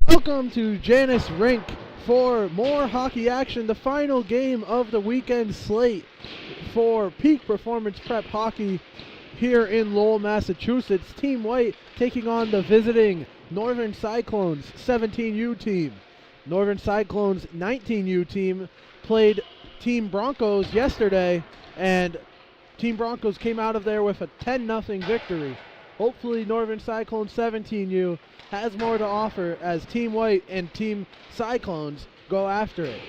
Welcome to Janas Rink for more hockey action, the final game of the weekend slate for Peak Performance Prep Hockey here in Lowell, Massachusetts. Team White taking on the visiting Northern Cyclones 17U team. Northern Cyclones 19U team played Team Broncos yesterday, and Team Broncos came out of there with a 10-0 victory. Hopefully Northern Cyclones 17U has more to offer as Team White and Team Cyclones go after it.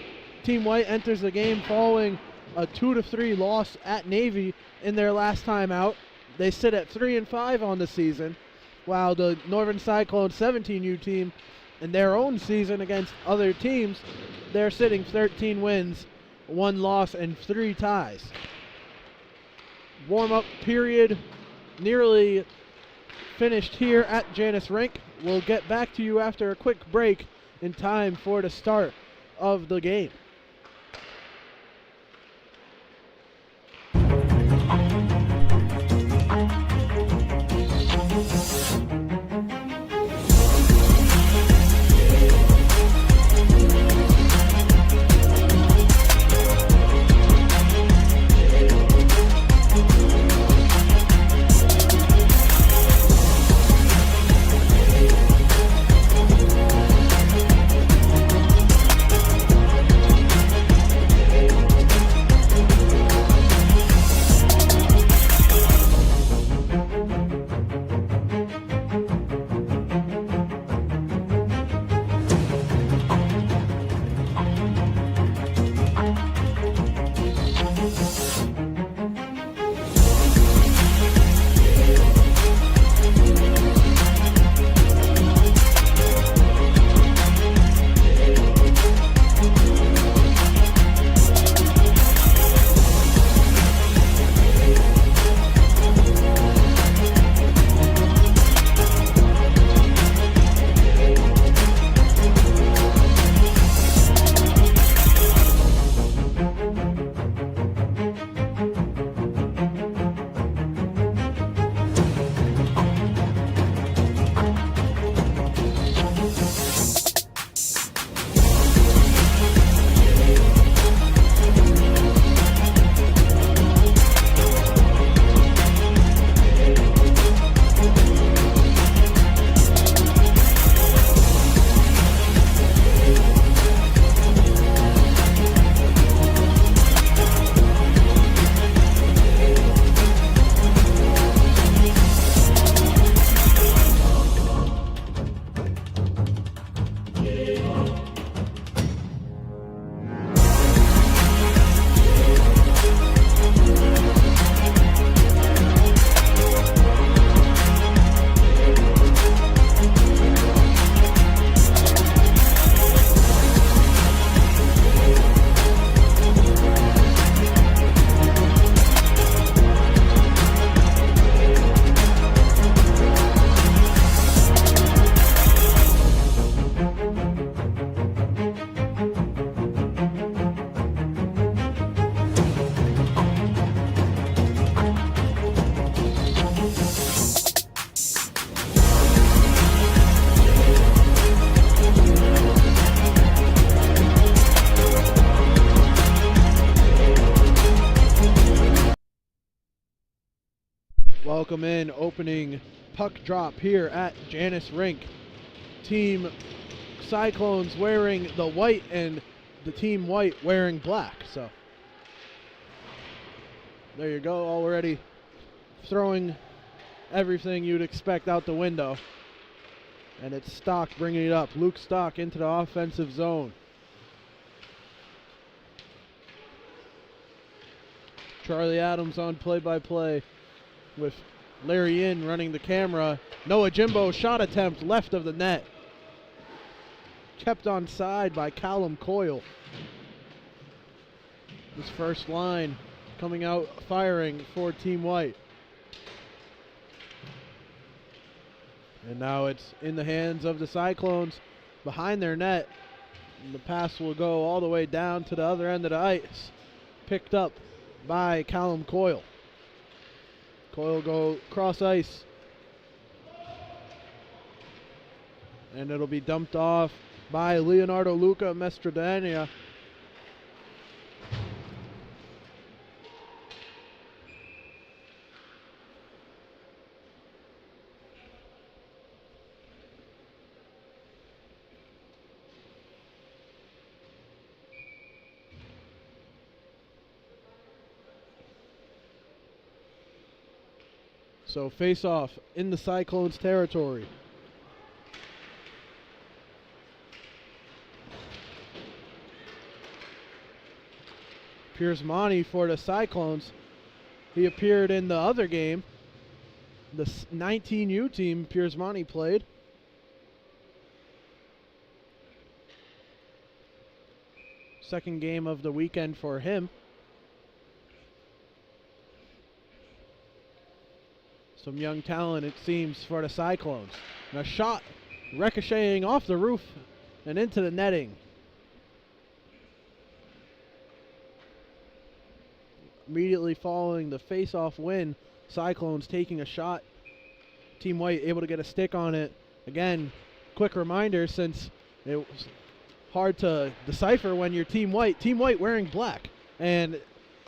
Team White enters the game following a 2-3 loss at Navy in their last time out. They sit at 3-5 on the season, while the Northern Cyclones 17U team in their own season against other teams, they're sitting 13 wins, 1 loss, and 3 ties. Warm-up period nearly finished here at Janas Rink. We'll get back to you after a quick break in time for the start of the game. Welcome in, opening puck drop here at Janas Rink. Team Cyclones wearing the white and the team white wearing black. So there you go, already throwing everything you'd expect out the window. And it's Stock bringing it up. Luke Stock into the offensive zone. Charlie Adams on play-by-play with Larry In running the camera. Noah Jimbo shot attempt left of the net. Kept on side by Callum Coyle. This first line coming out firing for Team White. And now it's in the hands of the Cyclones behind their net. And the pass will go all the way down to the other end of the ice. Picked up by Callum Coyle. Coyle go cross ice. And it'll be dumped off by Leonardo Luca Mestradania. So face off in the Cyclones territory. Piersmani for the Cyclones. He appeared in the other game. The 19U team Piersmani played. Second game of the weekend for him. Some young talent, it seems, for the Cyclones. And a shot ricocheting off the roof and into the netting. Immediately following the face-off win, Cyclones taking a shot. Team White able to get a stick on it. Again, quick reminder, since it was hard to decipher when you're Team White wearing black, and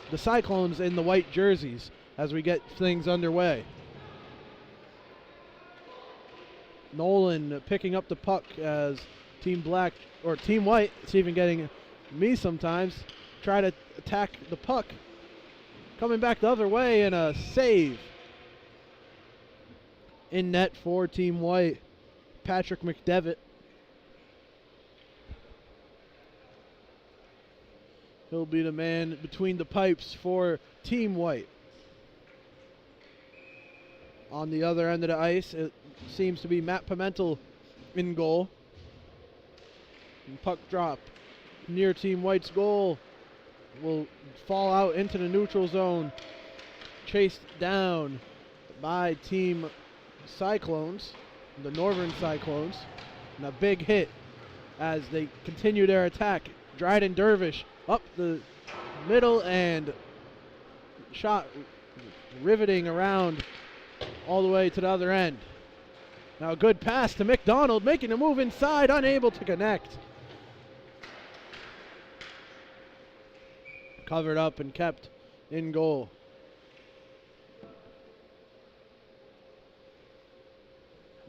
the Cyclones in the white jerseys as we get things underway. Nolan picking up the puck as Team White, it's even getting me sometimes, try to attack the puck. Coming back the other way and a save. In net for Team White, Patrick McDevitt. He'll be the man between the pipes for Team White. On the other end of the ice, it seems to be Matt Pimentel in goal. And puck drop near Team White's goal will fall out into the neutral zone. Chased down by Team Cyclones, the Northern Cyclones. And a big hit as they continue their attack. Dryden Dervish up the middle and shot riveting around all the way to the other end. Now a good pass to McDonald, making a move inside, unable to connect. Covered up and kept in goal.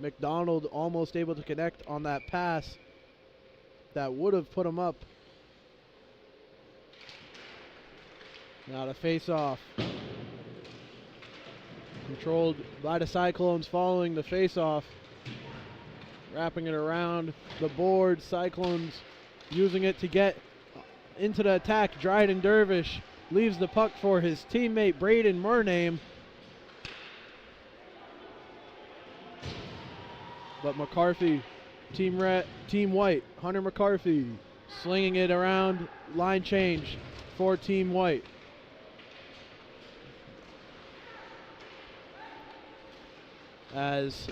McDonald almost able to connect on that pass that would have put him up. Now the face-off. Controlled by the Cyclones following the face-off. Wrapping it around the board. Cyclones using it to get into the attack. Dryden Dervish leaves the puck for his teammate Braden Murname. But McCarthy, Team White, Hunter McCarthy slinging it around. Line change for Team White. As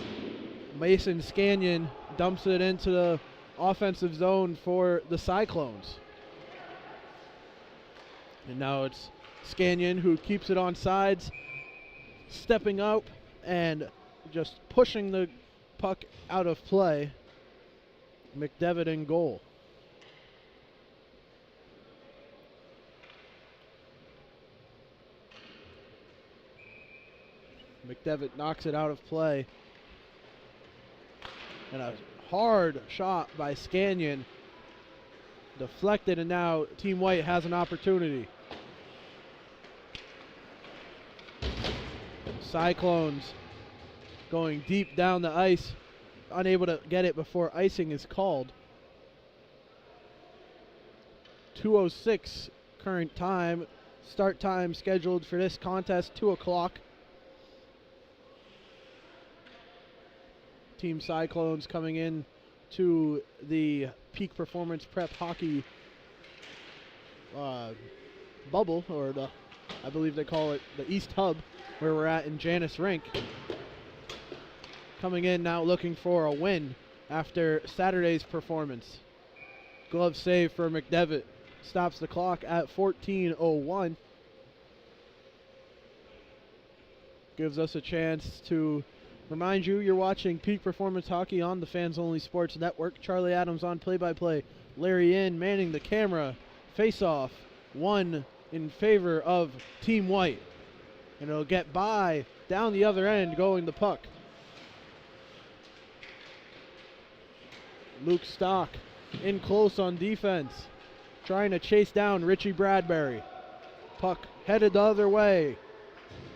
Mason Scannion dumps it into the offensive zone for the Cyclones. And now it's Scannion who keeps it on sides, stepping up and just pushing the puck out of play. McDevitt in goal. McDevitt knocks it out of play. And a hard shot by Scannion. Deflected, and now Team White has an opportunity. Cyclones going deep down the ice. Unable to get it before icing is called. 2:06 current time. Start time scheduled for this contest, 2 o'clock. Team Cyclones coming in to the Peak Performance Prep Hockey bubble, or I believe they call it the East Hub, where we're at in Janas Rink. Coming in now looking for a win after Saturday's performance. Glove save for McDevitt. Stops the clock at 14:01. Gives us a chance to remind you you're watching Peak Performance Hockey on the Fans Only Sports Network. Charlie Adams on play-by-play. Larry Inn manning the camera. Face-off. 1 in favor of Team White. And it'll get by down the other end going the puck. Luke Stock in close on defense. Trying to chase down Richie Bradbury. Puck headed the other way.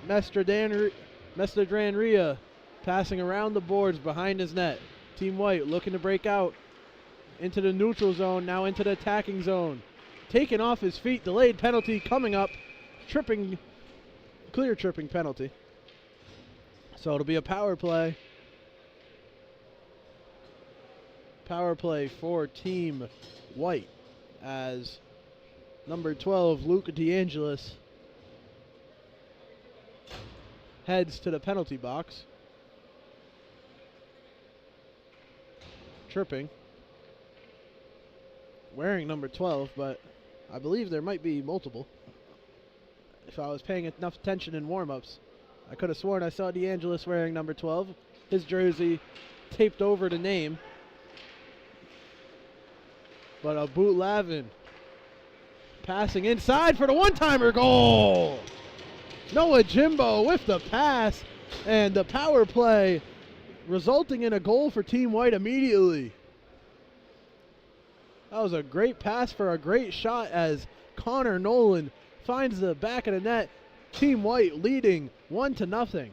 Mestradranria passing around the boards behind his net. Team White looking to break out into the neutral zone, now into the attacking zone. Taken off his feet, delayed penalty coming up. Clear tripping penalty. So it'll be a power play. Power play for Team White as number 12, Luke DeAngelis, heads to the penalty box. Tripping. Wearing number 12, but I believe there might be multiple. If I was paying enough attention in warm-ups, I could have sworn I saw DeAngelis wearing number 12. His jersey taped over the name. But a boot Lavin passing inside for the one-timer goal. Noah Jimbo with the pass, and the power play resulting in a goal for Team White immediately. That was a great pass for a great shot as Connor Nolan finds the back of the net. Team White leading 1-0.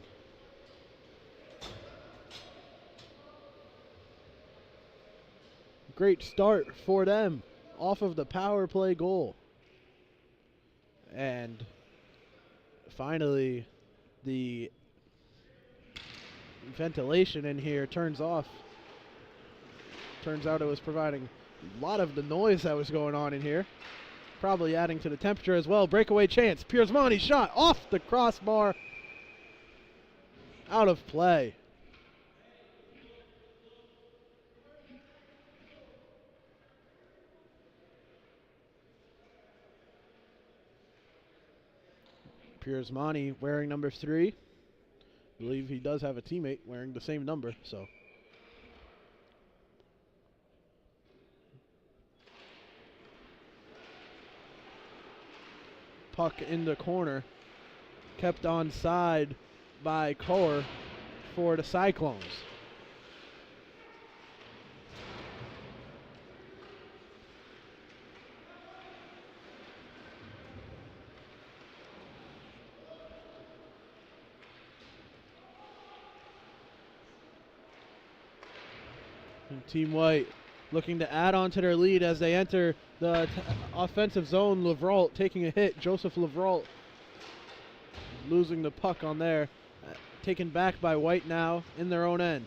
Great start for them off of the power play goal. And finally, the ventilation in here turns off. Turns out it was providing a lot of the noise that was going on in here. Probably adding to the temperature as well. Breakaway chance. Pierzmani shot off the crossbar. Out of play. Pierzmani wearing number 3. I believe he does have a teammate wearing the same number, so. Puck in the corner. Kept onside by Core for the Cyclones. And Team White looking to add on to their lead as they enter the offensive zone. Levrault taking a hit. Joseph Levrault losing the puck on there. Taken back by White now in their own end.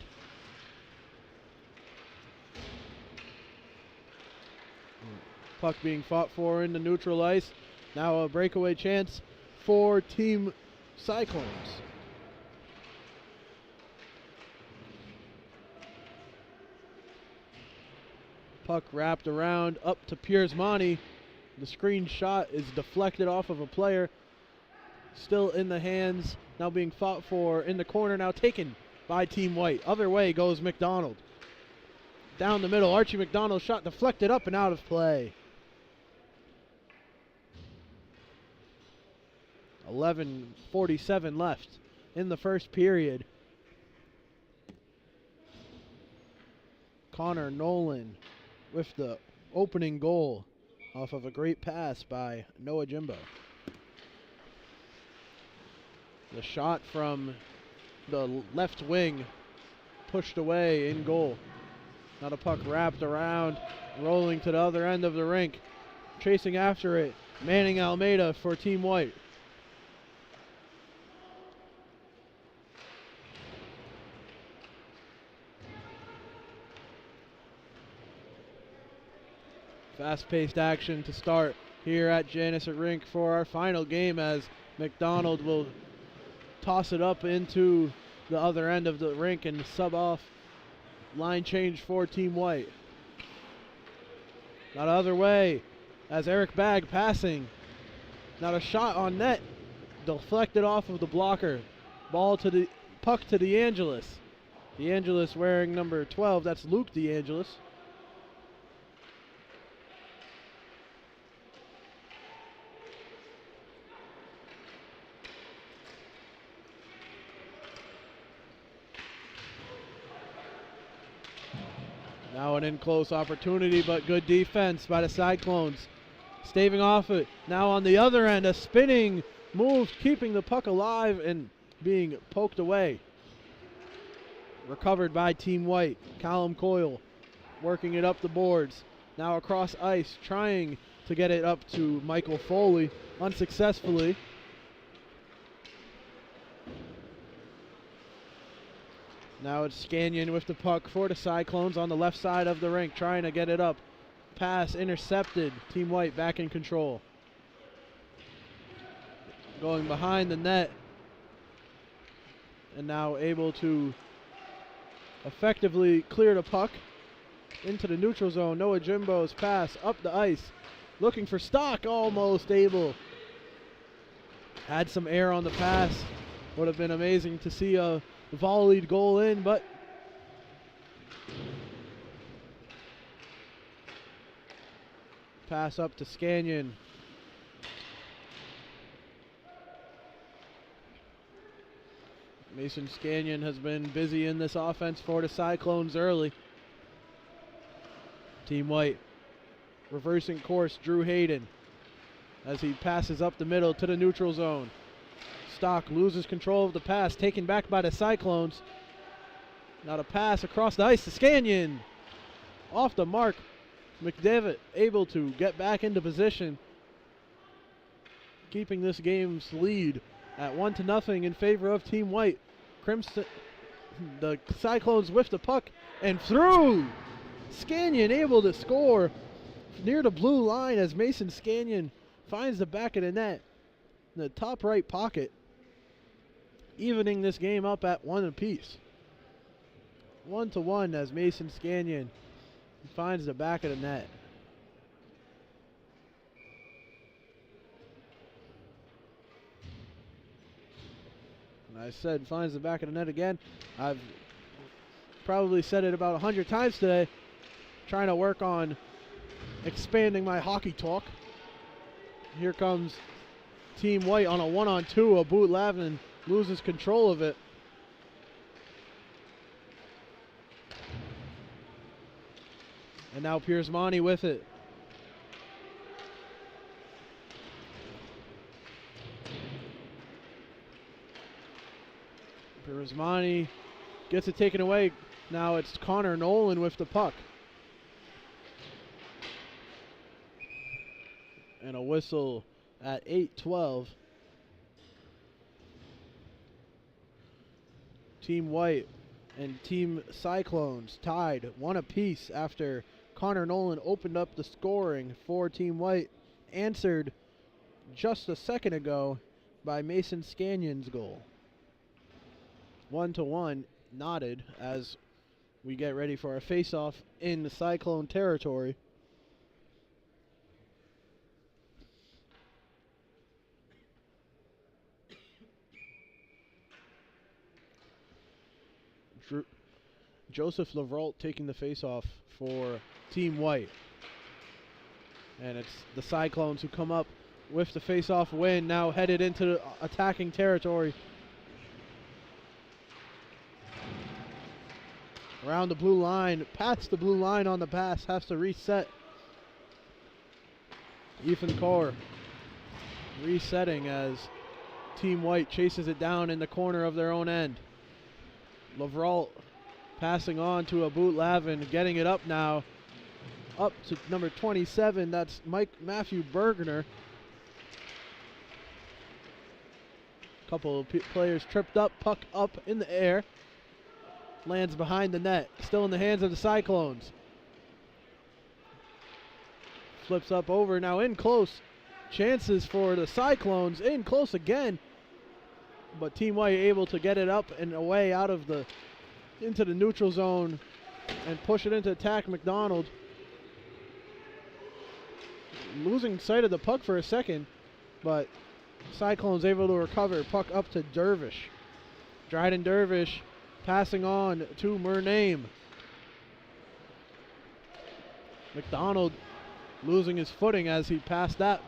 Puck being fought for in the neutral ice. Now a breakaway chance for Team Cyclones. Puck wrapped around up to Pierzmani. The screen shot is deflected off of a player. Still in the hands. Now being fought for in the corner. Now taken by Team White. Other way goes McDonald. Down the middle. Archie McDonald shot deflected up and out of play. 11:47 left in the first period. Connor Nolan with the opening goal off of a great pass by Noah Jimbo. The shot from the left wing pushed away in goal. Now the puck wrapped around, rolling to the other end of the rink. Chasing after it, Manning Almeida for Team White. Fast-paced action to start here at Janas Rink for our final game, as McDonald will toss it up into the other end of the rink and sub off. Line change for Team White. Now the other way as Eric Bagg passing. Now the shot on net, deflected off of the blocker. Ball to the puck to DeAngelis. DeAngelis wearing number 12, that's Luke DeAngelis. Now an in-close opportunity, but good defense by the Cyclones. Staving off it. Now on the other end, a spinning move, keeping the puck alive and being poked away. Recovered by Team White. Callum Coyle working it up the boards. Now across ice, trying to get it up to Michael Foley, unsuccessfully. Now it's Scannion with the puck for the Cyclones on the left side of the rink, trying to get it up. Pass intercepted. Team White back in control. Going behind the net. And now able to effectively clear the puck into the neutral zone. Noah Jimbo's pass up the ice. Looking for Stock, almost able. Had some air on the pass. Would have been amazing to see a volleyed goal in, but pass up to Scannion. Mason Scannion has been busy in this offense for the Cyclones early. Team White reversing course, Drew Hayden, as he passes up the middle to the neutral zone. Stock loses control of the pass, taken back by the Cyclones. Now the pass across the ice to Scannion. Off the mark. McDavid able to get back into position, keeping this game's lead at 1-0 in favor of Team White. Crimson, the Cyclones with the puck and through. Scannion able to score near the blue line as Mason Scannion finds the back of the net in the top right pocket, evening this game up at 1 apiece. 1-1 as Mason Scannion finds the back of the net. And I said finds the back of the net again. I've probably said it about 100 times today, trying to work on expanding my hockey talk. Here comes Team White on a 1-on-2. A boot Lavin loses control of it. And now Piersmani with it. Piersmani gets it taken away. Now it's Connor Nolan with the puck. And a whistle at 8:12. Team White and Team Cyclones tied 1 apiece after Connor Nolan opened up the scoring for Team White, answered just a second ago by Mason Scannion's goal. 1-1 knotted as we get ready for a face-off in the Cyclone territory. Joseph Lavrault taking the face-off for Team White. And it's the Cyclones who come up with the face-off win, now headed into attacking territory. Around the blue line, past the blue line on the pass, has to reset. Ethan Core resetting as Team White chases it down in the corner of their own end. Lavralt passing on to a boot Lavin, getting it up now. Up to number 27, that's Matthew Bergner. Couple of players tripped up, puck up in the air. Lands behind the net, still in the hands of the Cyclones. Flips up over, now in close. Chances for the Cyclones, in close again. But Team White able to get it up and away out of into the neutral zone and push it into attack. McDonald losing sight of the puck for a second, but Cyclones able to recover. Puck up to Dervish. Dryden Dervish passing on to Murnane. McDonald losing his footing as he passed that,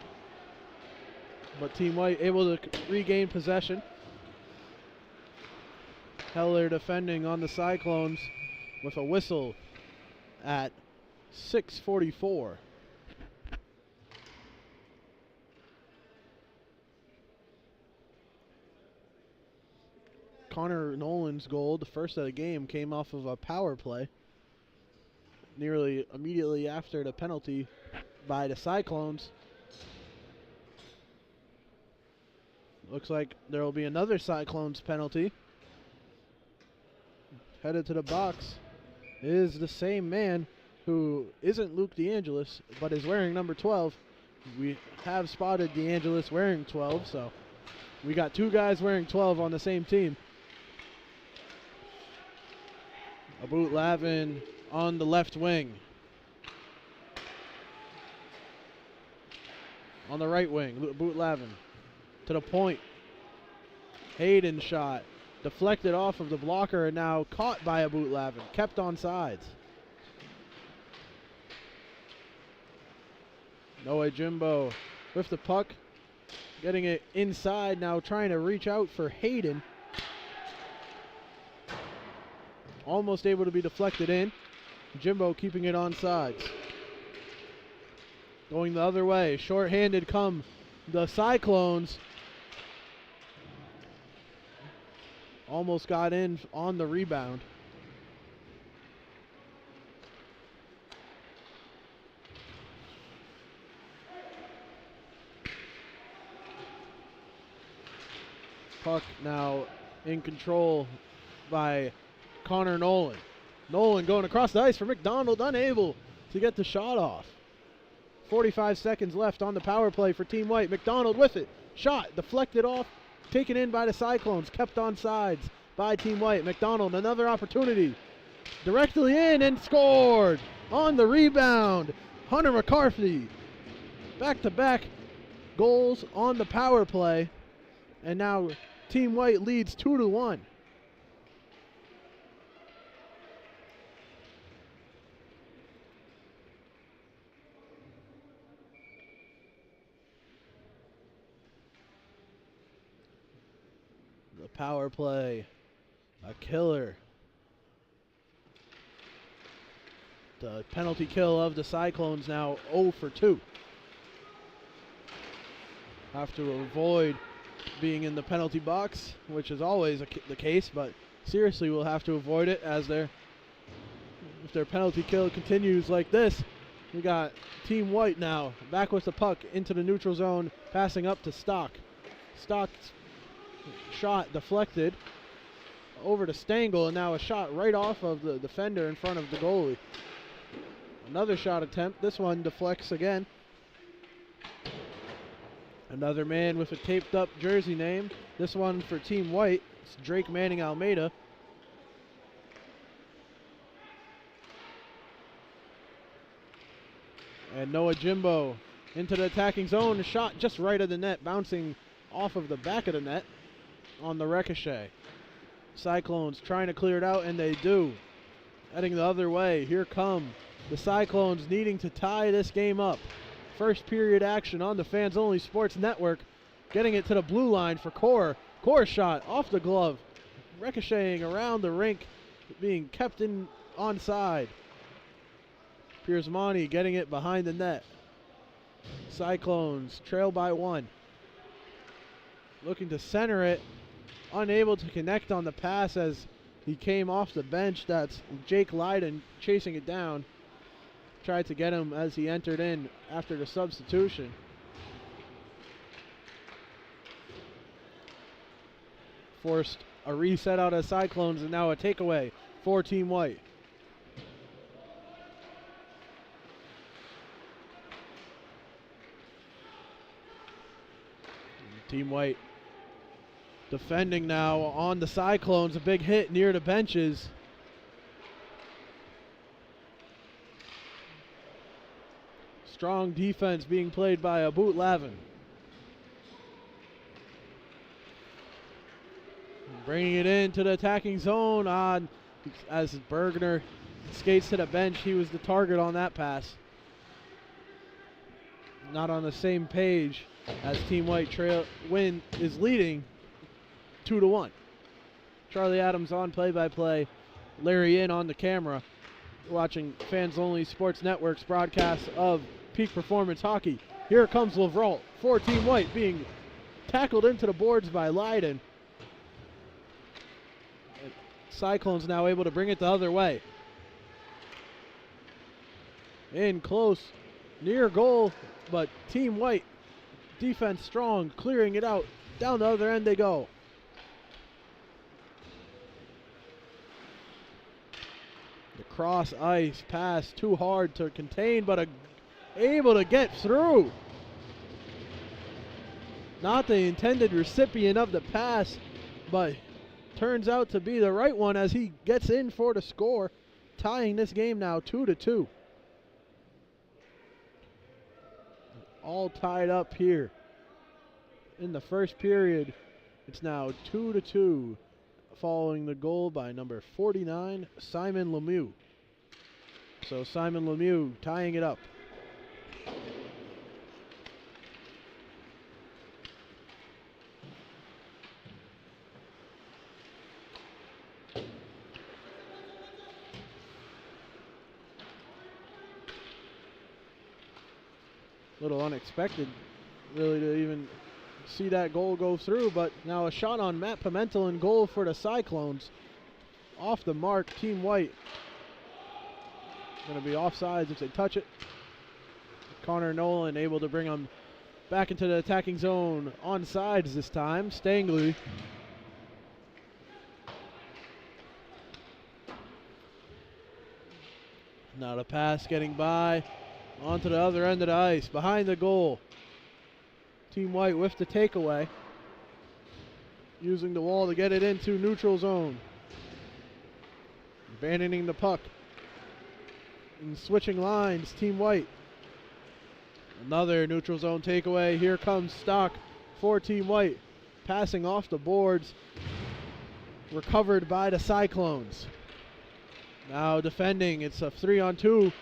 but Team White able to regain possession. Heller defending on the Cyclones with a whistle at 6:44. Connor Nolan's goal, the first of the game, came off of a power play nearly immediately after the penalty by the Cyclones. Looks like there will be another Cyclones penalty. Headed to the box is the same man who isn't Luke DeAngelis, but is wearing number 12. We have spotted DeAngelis wearing 12, so we got two guys wearing 12 on the same team. Aboot Lavin on the left wing. On the right wing, Aboot Lavin to the point. Hayden shot. Deflected off of the blocker and now caught by Aboot Lavin. Kept on sides. Noah Jimbo with the puck. Getting it inside now, trying to reach out for Hayden. Almost able to be deflected in. Jimbo keeping it on sides. Going the other way. Short-handed come the Cyclones. Almost got in on the rebound. Puck now in control by Connor Nolan. Nolan going across the ice for McDonald, unable to get the shot off. 45 seconds left on the power play for Team White. McDonald with it. Shot deflected off. Taken in by the Cyclones. Kept on sides by Team White. McDonald, another opportunity. Directly in and scored on the rebound. Hunter McCarthy. Back-to-back goals on the power play. And now Team White leads 2-1. The power play, a killer. The penalty kill of the Cyclones now 0 for 2. Have to avoid being in the penalty box, which is always the case, but seriously we'll have to avoid it as if their penalty kill continues like this. We got Team White now back with the puck into the neutral zone, passing up to Stock. Stock's shot deflected over to Stengel, and now a shot right off of the defender in front of the goalie. Another shot attempt. This one deflects again. Another man with a taped up jersey name. This one for Team White. It's Drake Manning Almeida. And Noah Jimbo into the attacking zone. A shot just right of the net, bouncing off of the back of the net on the ricochet. Cyclones trying to clear it out, and they do. Heading the other way. Here come the Cyclones needing to tie this game up. First period action on the Fans Only Sports Network. Getting it to the blue line for Core. Core shot off the glove. Ricocheting around the rink. Being kept in onside. Pierzmani getting it behind the net. Cyclones trail by 1. Looking to center it. Unable to connect on the pass as he came off the bench. That's Jake Leiden chasing it down. Tried to get him as he entered in after the substitution. Forced a reset out of Cyclones and now a takeaway for Team White. Team White defending now on the Cyclones. A big hit near the benches. Strong defense being played by Abut Lavin. Bringing it into the attacking zone on as Bergner skates to the bench. He was the target on that pass. Not on the same page as Team White is leading 2-1. Charlie Adams on play-by-play. Larry in on the camera. Watching Fans Only Sports Network's broadcast of Peak Performance Hockey. Here comes Lavralt for Team White, being tackled into the boards by Leiden. Cyclones now able to bring it the other way. In close, near goal, but Team White defense strong, clearing it out. Down the other end they go. The cross ice pass too hard to contain, but able to get through. Not the intended recipient of the pass, but turns out to be the right one as he gets in for the score, tying this game now 2-2. All tied up here. In the first period, it's now 2-2, following the goal by number 49, Simon Lemieux. So Simon Lemieux tying it up. Little unexpected, really, to even see that goal go through, but now a shot on Matt Pimentel in goal for the Cyclones. Off the mark, Team White. Going to be offsides if they touch it. Connor Nolan able to bring him back into the attacking zone. Onsides this time, Stangley. Now the pass getting by. Onto the other end of the ice, behind the goal. Team White with the takeaway. Using the wall to get it into neutral zone. Abandoning the puck. And switching lines, Team White. Another neutral zone takeaway. Here comes Stock for Team White. Passing off the boards. Recovered by the Cyclones. Now defending, it's a 3-on-2.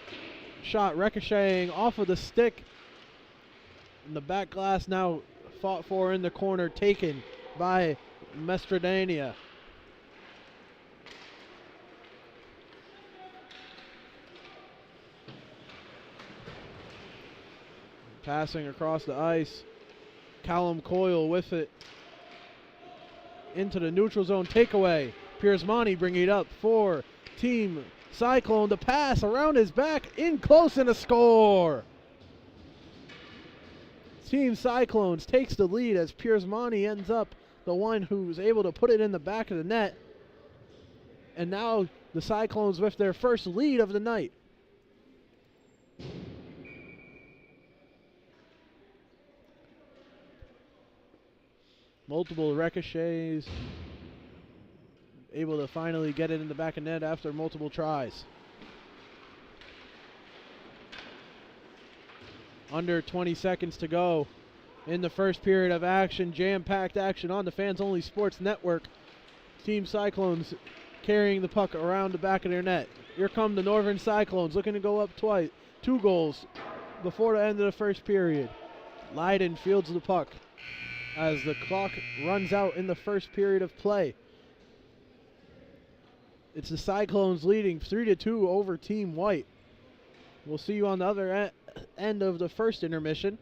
Shot ricocheting off of the stick. And the back glass now fought for in the corner, taken by Mestradania. Passing across the ice. Callum Coyle with it. Into the neutral zone takeaway. Pierzmani bringing it up for Team Cyclone. The pass around his back, in close, and a score. Team Cyclones takes the lead as Pierzmani ends up the one who's able to put it in the back of the net. And now the Cyclones with their first lead of the night. Multiple ricochets. Able to finally get it in the back of net after multiple tries. Under 20 seconds to go in the first period of action. Jam-packed action on the Fans Only Sports Network. Team Cyclones carrying the puck around the back of their net. Here come the Northern Cyclones looking to go up twice. 2 goals before the end of the first period. Leiden fields the puck as the clock runs out in the first period of play. It's the Cyclones leading 3-2 over Team White. We'll see you on the other end of the first intermission.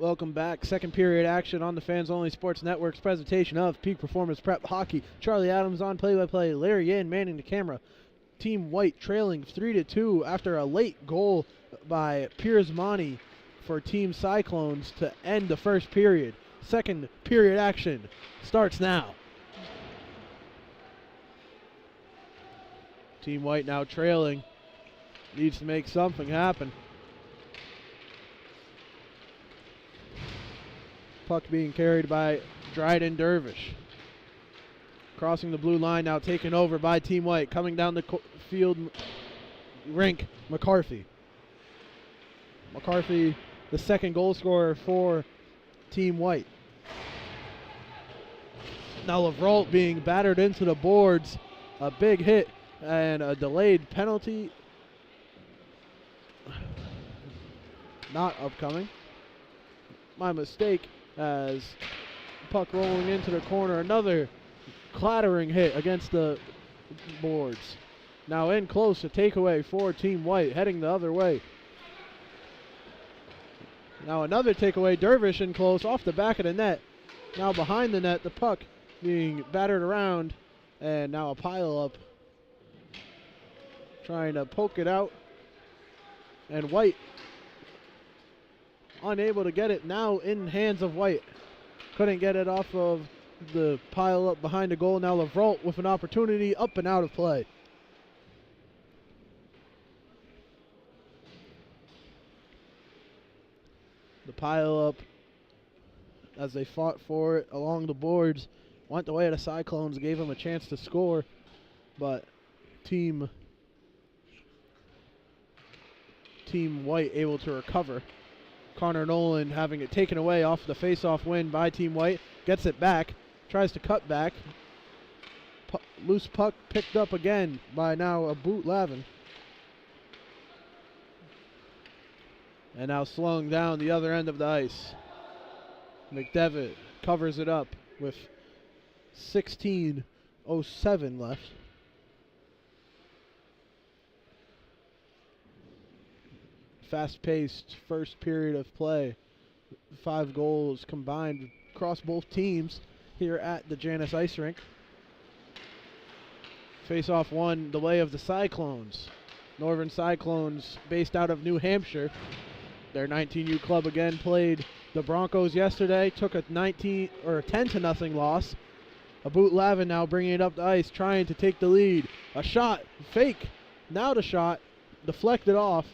Welcome back. Second period action on the Fans Only Sports Network's presentation of Peak Performance Prep Hockey. Charlie Adams on play-by-play. Larry Yin manning the camera. Team White trailing 3-2 after a late goal by Pierzmani for Team Cyclones to end the first period. Second period action starts now. Team White now trailing. Needs to make something happen. Puck being carried by Dryden Dervish. Crossing the blue line now, taken over by Team White. Coming down the field rink, McCarthy. McCarthy, the second goal scorer for Team White. Now Lavralt being battered into the boards. A big hit and a delayed penalty. Not upcoming. My mistake. As puck rolling into the corner, another clattering hit against the boards. Now in close, a takeaway for Team White, heading the other way. Now another takeaway, Dervish in close, off the back of the net. Now behind the net, the puck being battered around, and now a pile up. Trying to poke it out, and White unable to get it, now in hands of White. Couldn't get it off of the pile up behind the goal. Now Lavralt with an opportunity, up and out of play. The pile up, as they fought for it along the boards, went the way of the Cyclones, gave them a chance to score, but Team White able to recover. Connor Nolan having it taken away off the face-off win by Team White. Gets it back. Tries to cut back. Loose puck picked up again by now a Boot Lavin. And now slung down the other end of the ice. McDevitt covers it up with 16:07 left. Fast-paced first period of play. 5 goals combined across both teams here at the Janas Ice Rink. Face-off one, the way of the Cyclones. Northern Cyclones, based out of New Hampshire. Their 19U club again played the Broncos yesterday. Took a 10-0 loss. A boot Lavin now bringing it up the ice, trying to take the lead. A shot, fake. Now the shot, deflected off.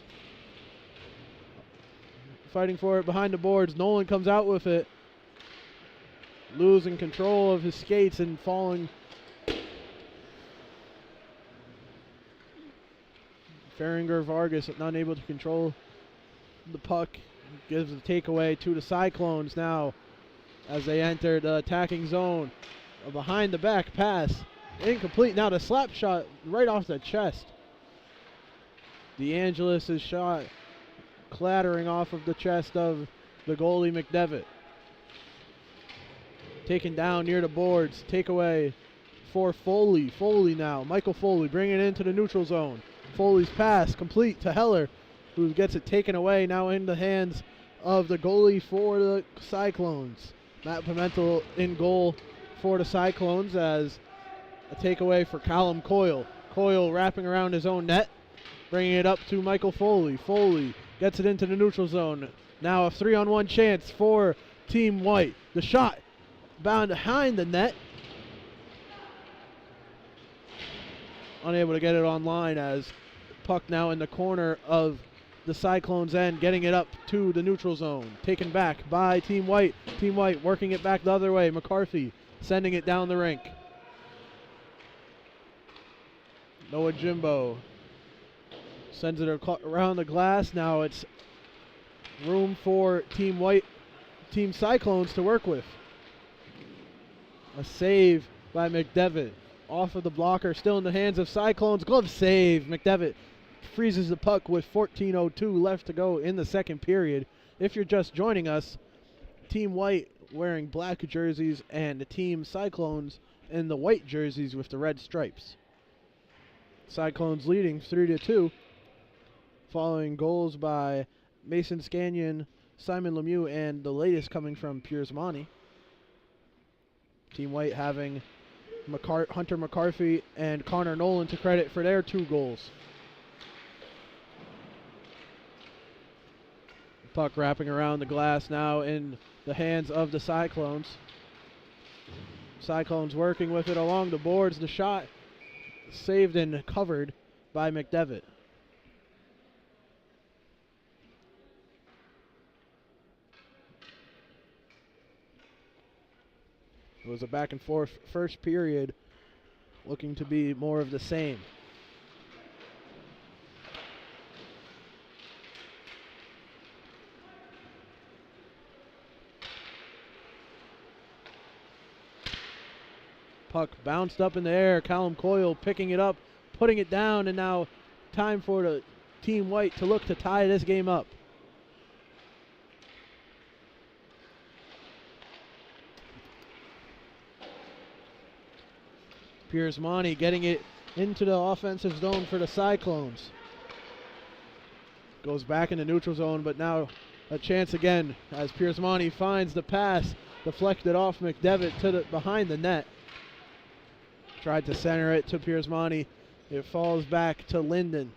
Fighting for it behind the boards. Nolan comes out with it. Losing control of his skates and falling. Feringer Vargas not able to control the puck. Gives the takeaway to the Cyclones now as they enter the attacking zone. A behind the back pass. Incomplete. Now the slap shot right off the chest. DeAngelis' shot clattering off of the chest of the goalie McDevitt. Taken down near the boards. Takeaway for Foley. Foley now. Michael Foley bringing it into the neutral zone. Foley's pass complete to Heller, who gets it taken away now in the hands of the goalie for the Cyclones. Matt Pimentel in goal for the Cyclones as a takeaway for Callum Coyle. Coyle wrapping around his own net, bringing it up to Michael Foley. Foley gets it into the neutral zone. Now a 3-on-1 chance for Team White. The shot bound behind the net. Unable to get it online as puck now in the corner of the Cyclones end, getting it up to the neutral zone. Taken back by Team White. Team White working it back the other way. McCarthy sending it down the rink. Noah Jimbo sends it around the glass. Now it's room for Team White, Team Cyclones to work with. A save by McDevitt. Off of the blocker, still in the hands of Cyclones. Glove save. McDevitt freezes the puck with 14:02 left to go in the second period. If you're just joining us, Team White wearing black jerseys and the Team Cyclones in the white jerseys with the red stripes. Cyclones leading 3-2, following goals by Mason Scanion, Simon Lemieux, and the latest coming from Piers Monty. Team White having Hunter McCarthy and Connor Nolan to credit for their 2 goals. Puck wrapping around the glass now in the hands of the Cyclones. Cyclones working with it along the boards. The shot saved and covered by McDevitt. It was a back and forth first period, looking to be more of the same. Puck bounced up in the air. Callum Coyle picking it up, putting it down, and now time for the Team White to look to tie this game up. Piers Monty getting it into the offensive zone for the Cyclones. Goes back in the neutral zone, but now a chance again as Piers Monty finds the pass, deflected off McDevitt to the behind the net. Tried to center it to Piers Monty. It falls back to Linden.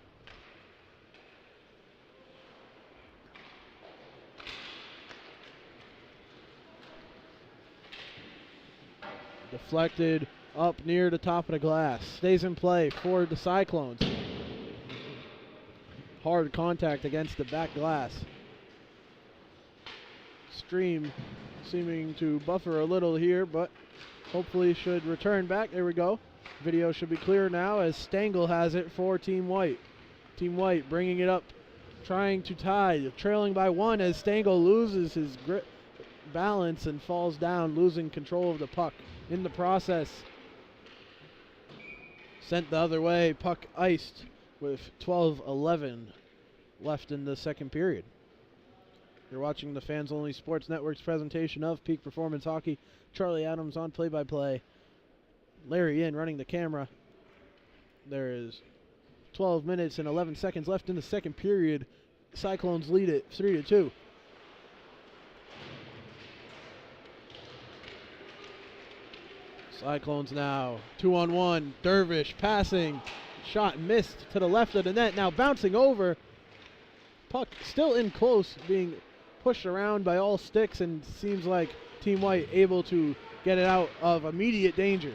Deflected up near the top of the glass. Stays in play for the Cyclones. Hard contact against the back glass. Stream seeming to buffer a little here, but hopefully should return back. There we go. Video should be clear now as Stengel has it for Team White. Team White bringing it up, trying to tie, trailing by 1 as Stengel loses his grip, balance and falls down, losing control of the puck. In the process, sent the other way, puck iced with 12:11 left in the second period. You're watching the Fans Only Sports Network's presentation of Peak Performance Hockey. Charlie Adams on play-by-play. Larry in running the camera. There is 12 minutes and 11 seconds left in the second period. Cyclones lead it 3-2. Cyclones now 2-on-1. Dervish passing. Shot missed to the left of the net. Now bouncing over. Puck still in close, being pushed around by all sticks, and seems like Team White able to get it out of immediate danger.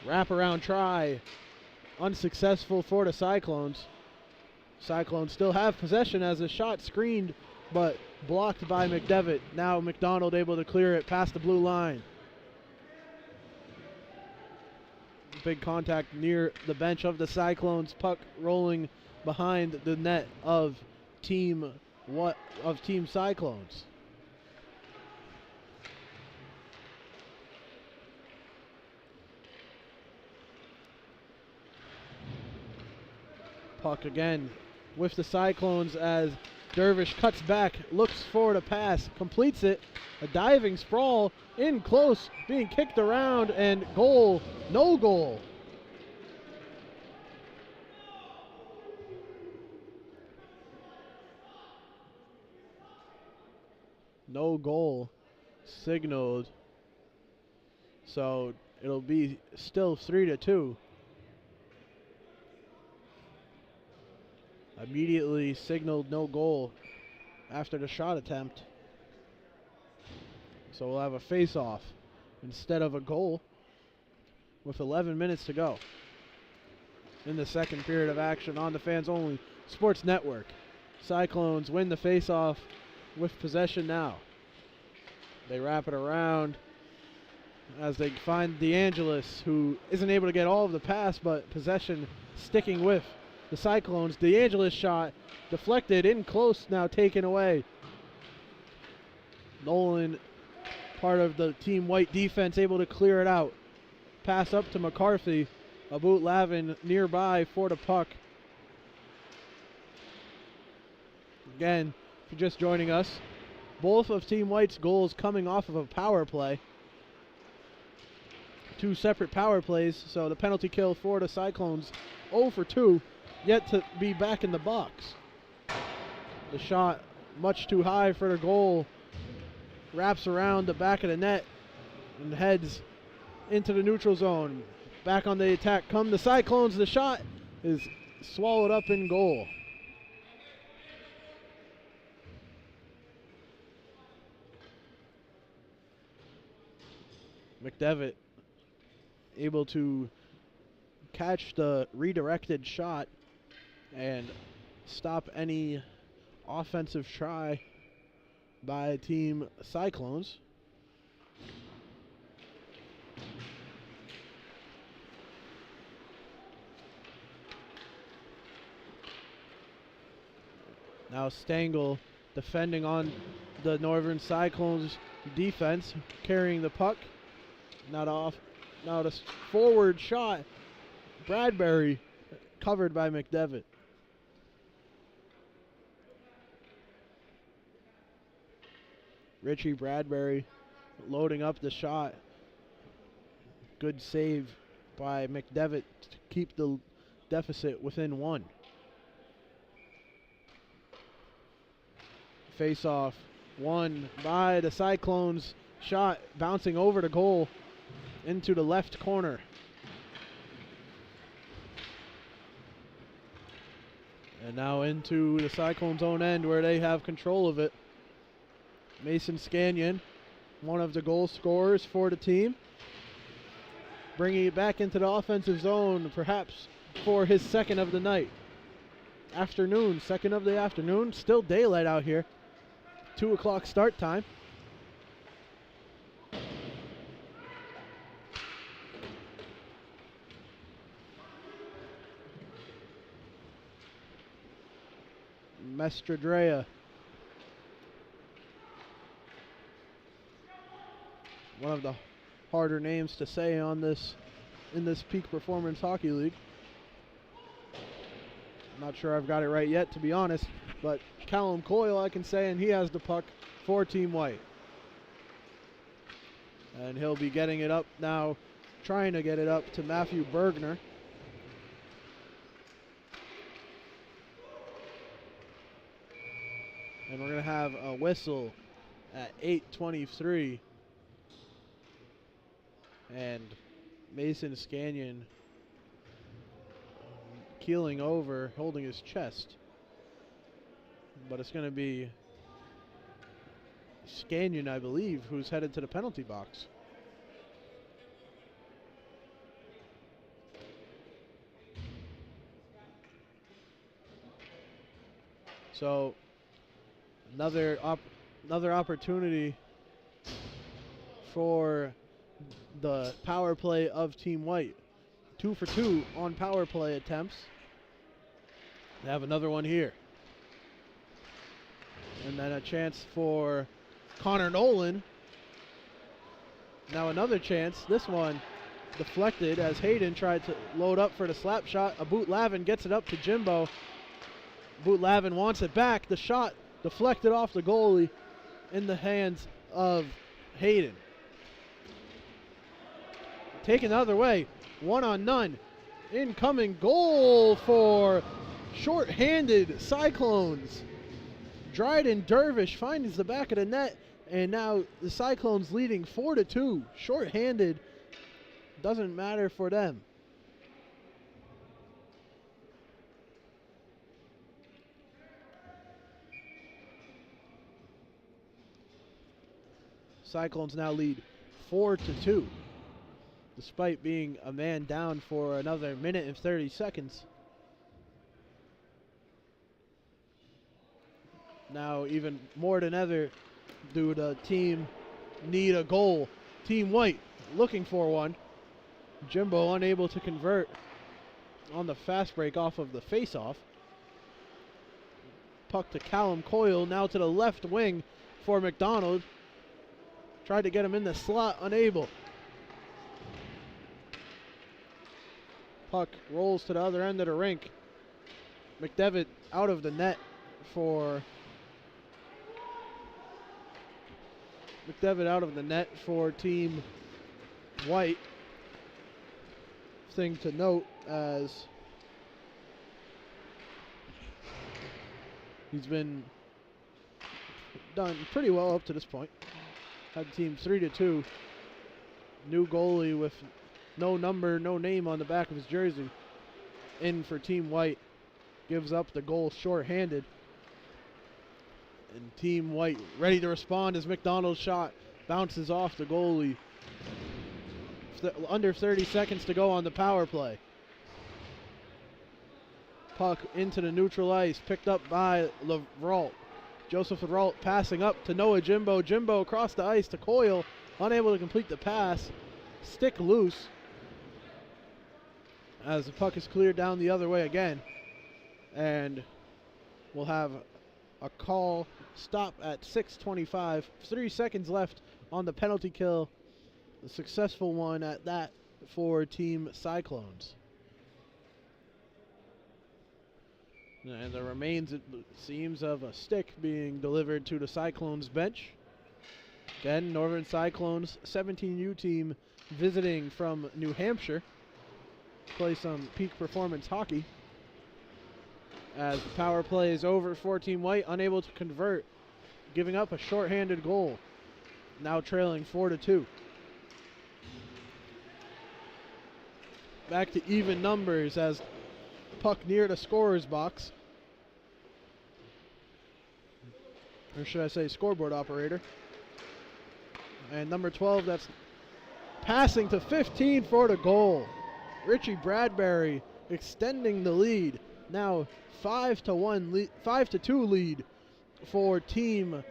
Wraparound try, unsuccessful for the Cyclones. Cyclones still have possession as a shot screened, but blocked by McDevitt. Now McDonald able to clear it past the blue line. Big contact near the bench of the Cyclones. Puck rolling behind the net of Team Cyclones. Puck again with the Cyclones as Dervish cuts back, looks for the pass, completes it. A diving sprawl in close, being kicked around, and goal, no goal. No goal signaled. So it'll be still 3-2. Immediately signaled no goal after the shot attempt. So we'll have a face-off instead of a goal with 11 minutes to go in the second period of action on the Fans Only Sports Network. Cyclones win the face-off with possession now. They wrap it around as they find DeAngelis, who isn't able to get all of the pass, but possession sticking with the Cyclones. DeAngelis shot deflected in close, now taken away. Nolan, part of the Team White defense, able to clear it out. Pass up to McCarthy. Aboot Lavin nearby for the puck. Again, if you're just joining us, both of Team White's goals coming off of a power play. Two separate power plays, so the penalty kill for the Cyclones 0 for 2, yet to be back in the box. The shot much too high for the goal. Wraps around the back of the net and heads into the neutral zone. Back on the attack come the Cyclones. The shot is swallowed up in goal. McDevitt able to catch the redirected shot and stop any offensive try by Team Cyclones. Now Stengel defending on the Northern Cyclones defense, carrying the puck. Not off. Now the forward shot. Bradbury covered by McDevitt. Richie Bradbury loading up the shot. Good save by McDevitt to keep the deficit within one. Face-off won by the Cyclones. Shot bouncing over the goal into the left corner. And now into the Cyclones' own end where they have control of it. Mason Scanion, one of the goal scorers for the team, bringing it back into the offensive zone, perhaps for his second of the night. Second of the afternoon, still daylight out here. 2 o'clock start time. Mestradrea. One of the harder names to say on this in this Peak Performance Hockey League. I'm not sure I've got it right yet, to be honest, but Callum Coyle I can say, and he has the puck for Team White. And he'll be getting it up now, trying to get it up to Matthew Bergner. And we're going to have a whistle at 8:23. And Mason Scanion keeling over, holding his chest. But it's going to be Scanyon, I believe, who's headed to the penalty box. So another opportunity for the power play of Team White. 2 for 2 on power play attempts. They have another one here. And then a chance for Connor Nolan. Now another chance. This one deflected as Hayden tried to load up for the slap shot. Aboot Lavin gets it up to Jimbo. Aboot Lavin wants it back. The shot deflected off the goalie in the hands of Hayden. Taken the other way. 1-on-none. Incoming goal for short-handed Cyclones. Dryden Dervish finds the back of the net, and now the Cyclones leading 4-2. Short-handed, doesn't matter for them. Cyclones now lead 4-2, despite being a man down for another minute and 30 seconds. Now, even more than ever, do the team need a goal. Team White looking for one. Jimbo unable to convert on the fast break off of the face-off. Puck to Callum Coyle, now to the left wing for McDonald. Tried to get him in the slot, unable. Puck rolls to the other end of the rink. McDevitt out of the net for Team White. Thing to note, as he's been done pretty well up to this point. Had the team 3-2. New goalie with no number, no name on the back of his jersey. In for Team White. Gives up the goal short-handed. And Team White ready to respond as McDonald's shot bounces off the goalie. Under 30 seconds to go on the power play. Puck into the neutral ice, picked up by Leveralt. Joseph Leveralt passing up to Noah Jimbo. Jimbo across the ice to Coyle, unable to complete the pass. Stick loose as the puck is cleared down the other way again. And we'll have a call stop at 6:25. 3 seconds left on the penalty kill. A successful one at that for Team Cyclones. And the remains, it seems, of a stick being delivered to the Cyclones bench. Again, Northern Cyclones 17U team visiting from New Hampshire. Play some peak performance hockey. As the power play is over for Team White, unable to convert, giving up a shorthanded goal. Now trailing 4-2. Back to even numbers as puck near the scorer's box. Or should I say scoreboard operator. And number 12, that's passing to 15 for the goal. Richie Bradbury extending the lead. Now 5-2 lead for Team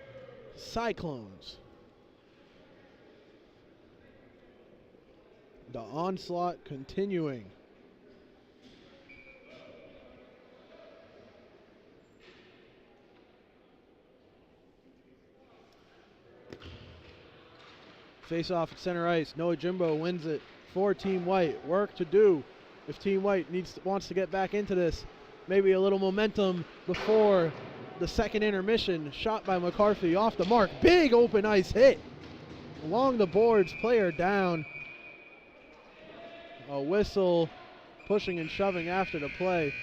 Cyclones. The onslaught continuing. Face off at center ice. Noah Jimbo wins it for Team White. Work to do if Team White wants to get back into this. Maybe a little momentum before the second intermission. Shot by McCarthy off the mark. Big open ice hit. Along the boards, player down. A whistle, pushing and shoving after the play.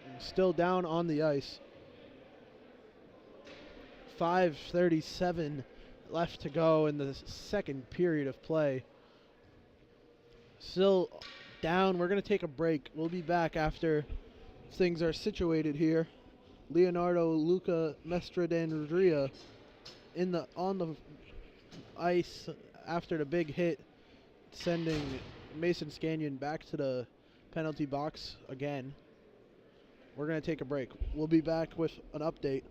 And still down on the ice. 5:37 left to go in the second period of play. Still down. We're going to take a break. We'll be back after things are situated here. Leonardo Luca Mestradandria on the ice after the big hit, sending Mason Scanyon back to the penalty box again. We're going to take a break. We'll be back with an update.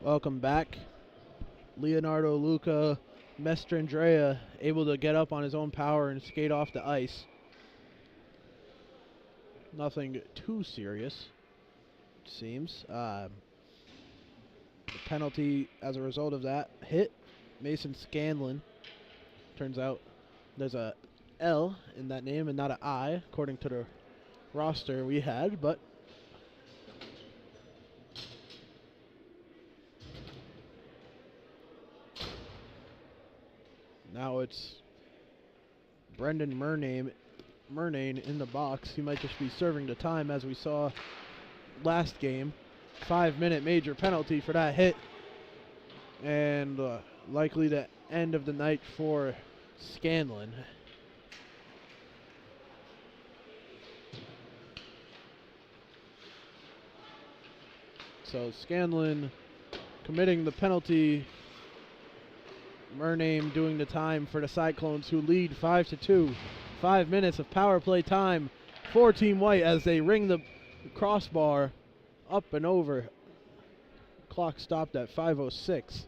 Welcome back. Leonardo Luca Mestrandrea able to get up on his own power and skate off the ice. Nothing too serious, it seems. The penalty as a result of that hit Mason Scanlon. Turns out there's a L in that name and not an I, according to the roster we had, but now it's Brendan Murnane in the box. He might just be serving the time as we saw last game. 5-minute major penalty for that hit. And likely the end of the night for Scanlon. So Scanlon committing the penalty. Murnane doing the time for the Cyclones, who lead 5-2. 5 minutes of power play time for Team White as they ring the crossbar up and over. Clock stopped at 5:06.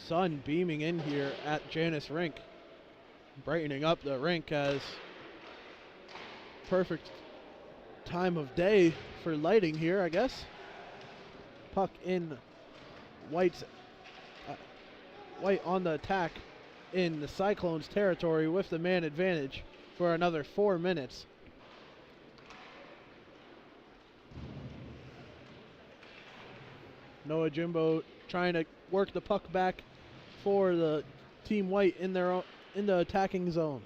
Sun beaming in here at Janas rink, brightening up the rink as perfect time of day for lighting here, I guess. Puck in White on the attack in the Cyclones territory with the man advantage for another 4 minutes. Noah Jimbo trying to work the puck back for the Team White in the attacking zone.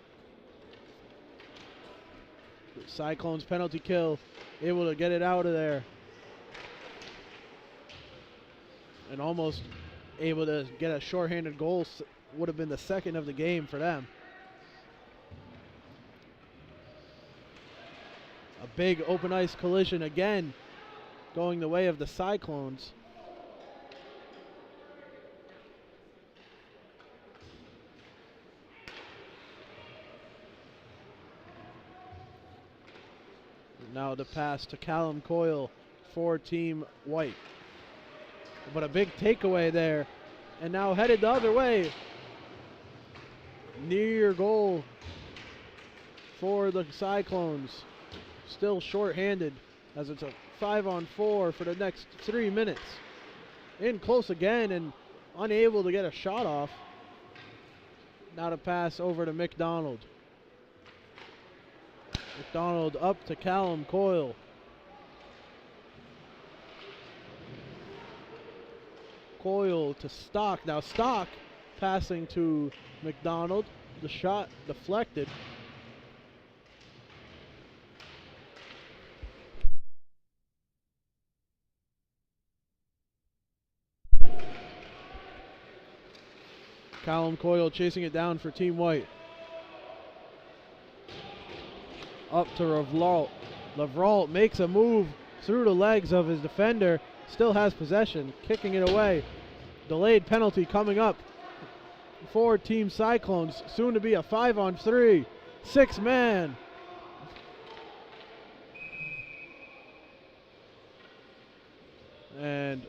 Cyclones penalty kill, able to get it out of there. And almost able to get a shorthanded goal. Would have been the second of the game for them. A big open ice collision again, going the way of the Cyclones. Now the pass to Callum Coyle for Team White. But a big takeaway there. And now headed the other way. Near goal for the Cyclones. Still short-handed as it's a 5-on-4 for the next 3 minutes. In close again and unable to get a shot off. Now the pass over to McDonald. McDonald up to Callum Coyle. Coyle to Stock. Now Stock passing to McDonald. The shot deflected. Callum Coyle chasing it down for Team White. Up to Lavrault. Lavrault makes a move through the legs of his defender. Still has possession, kicking it away. Delayed penalty coming up for Team Cyclones. Soon to be a 5-on-3. 6-man. And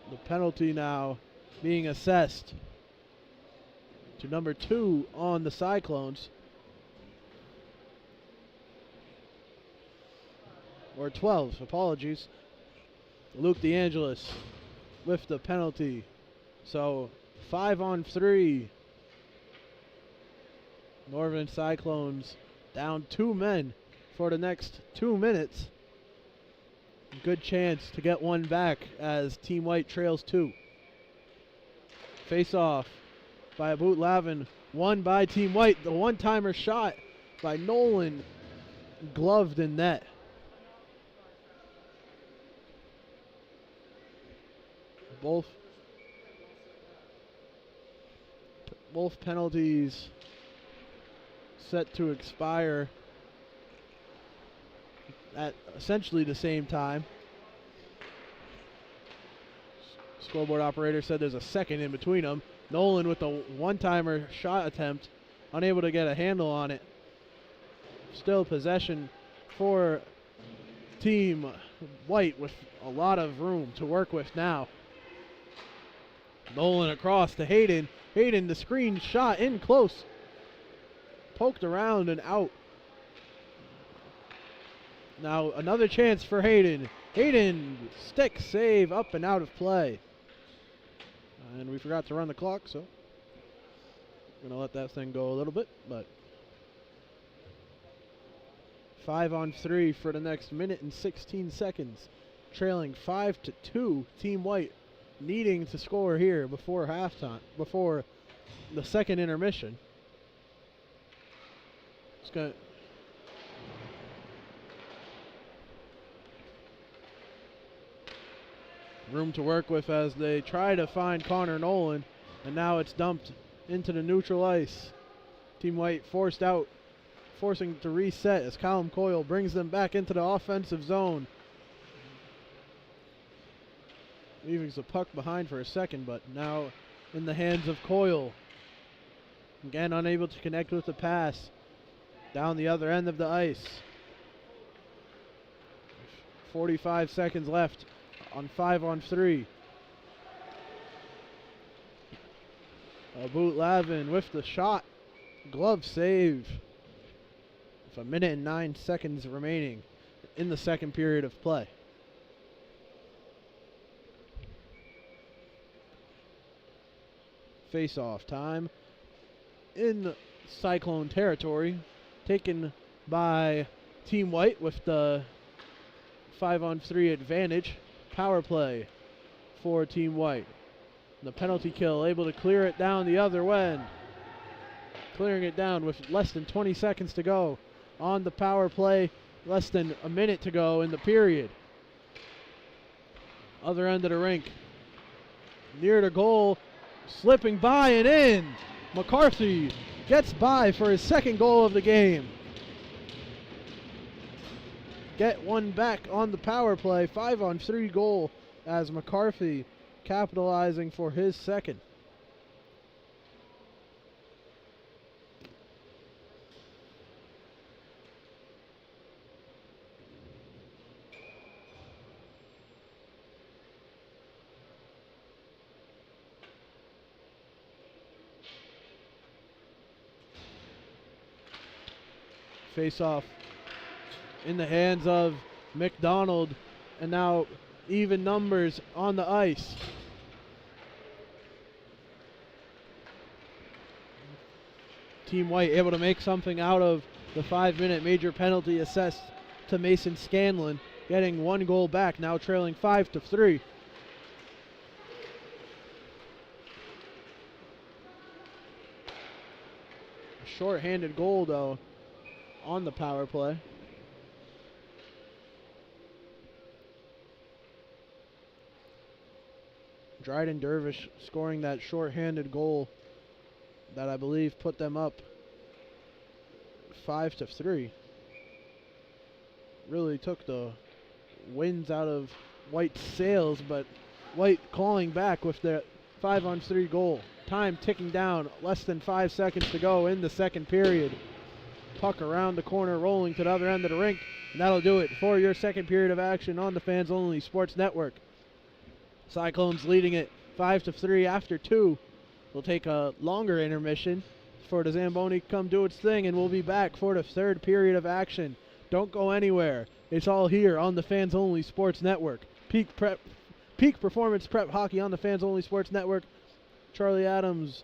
the penalty now being assessed to number 2 on the Cyclones. Or 12, apologies. Luke DeAngelis with the penalty. So 5-on-3. Northern Cyclones down 2 men for the next 2 minutes. Good chance to get one back as Team White trails 2. Face off by Aboot Lavin, won by Team White. The one-timer shot by Nolan, gloved in net. Both penalties set to expire at essentially the same time. Scoreboard operator said there's a second in between them. Nolan with the one-timer shot attempt, unable to get a handle on it. Still possession for Team White with a lot of room to work with now. Nolan across to Hayden. Hayden, the screen shot in close. Poked around and out. Now another chance for Hayden. Hayden, stick save, up and out of play. And we forgot to run the clock, so I'm going to let that thing go a little bit. But 5-on-3 for the next minute and 16 seconds. Trailing 5-2, Team White needing to score here before halftime, before the second intermission. It's going to room to work with as they try to find Connor Nolan, and now it's dumped into the neutral ice. Team White forced out, forcing to reset as Callum Coyle brings them back into the offensive zone. Leaving the puck behind for a second, but now in the hands of Coyle. Again, unable to connect with the pass down the other end of the ice. 45 seconds left on 5-on-3. Aboot Lavin with the shot. Glove save. With a minute and 9 seconds remaining in the second period of play. Face-off time in Cyclone territory, taken by Team White with the 5-on-3 advantage. Power play for Team White. The penalty kill able to clear it down the other end. Clearing it down with less than 20 seconds to go on the power play. Less than a minute to go in the period. Other end of the rink. Near the goal. Slipping by and in. McCarthy gets by for his second goal of the game. Get one back on the power play. 5-on-3 goal as McCarthy capitalizing for his second. Face off in the hands of McDonald, and now even numbers on the ice. Team White able to make something out of the 5-minute major penalty assessed to Mason Scanlon, getting one goal back, now trailing 5-3. A short-handed goal though on the power play. Dryden Dervish scoring that short-handed goal that I believe put them up 5-3. Really took the winds out of White's sails, but White clawing back with their 5-on-3 goal. Time ticking down, less than 5 seconds to go in the second period. Puck around the corner, rolling to the other end of the rink. And that'll do it for your second period of action on the Fans Only Sports Network. Cyclones leading it 5-3 after 2. We'll take a longer intermission for the Zamboni to come do its thing, and we'll be back for the third period of action. Don't go anywhere. It's all here on the Fans Only Sports Network. Peak Performance Prep Hockey on the Fans Only Sports Network. Charlie Adams,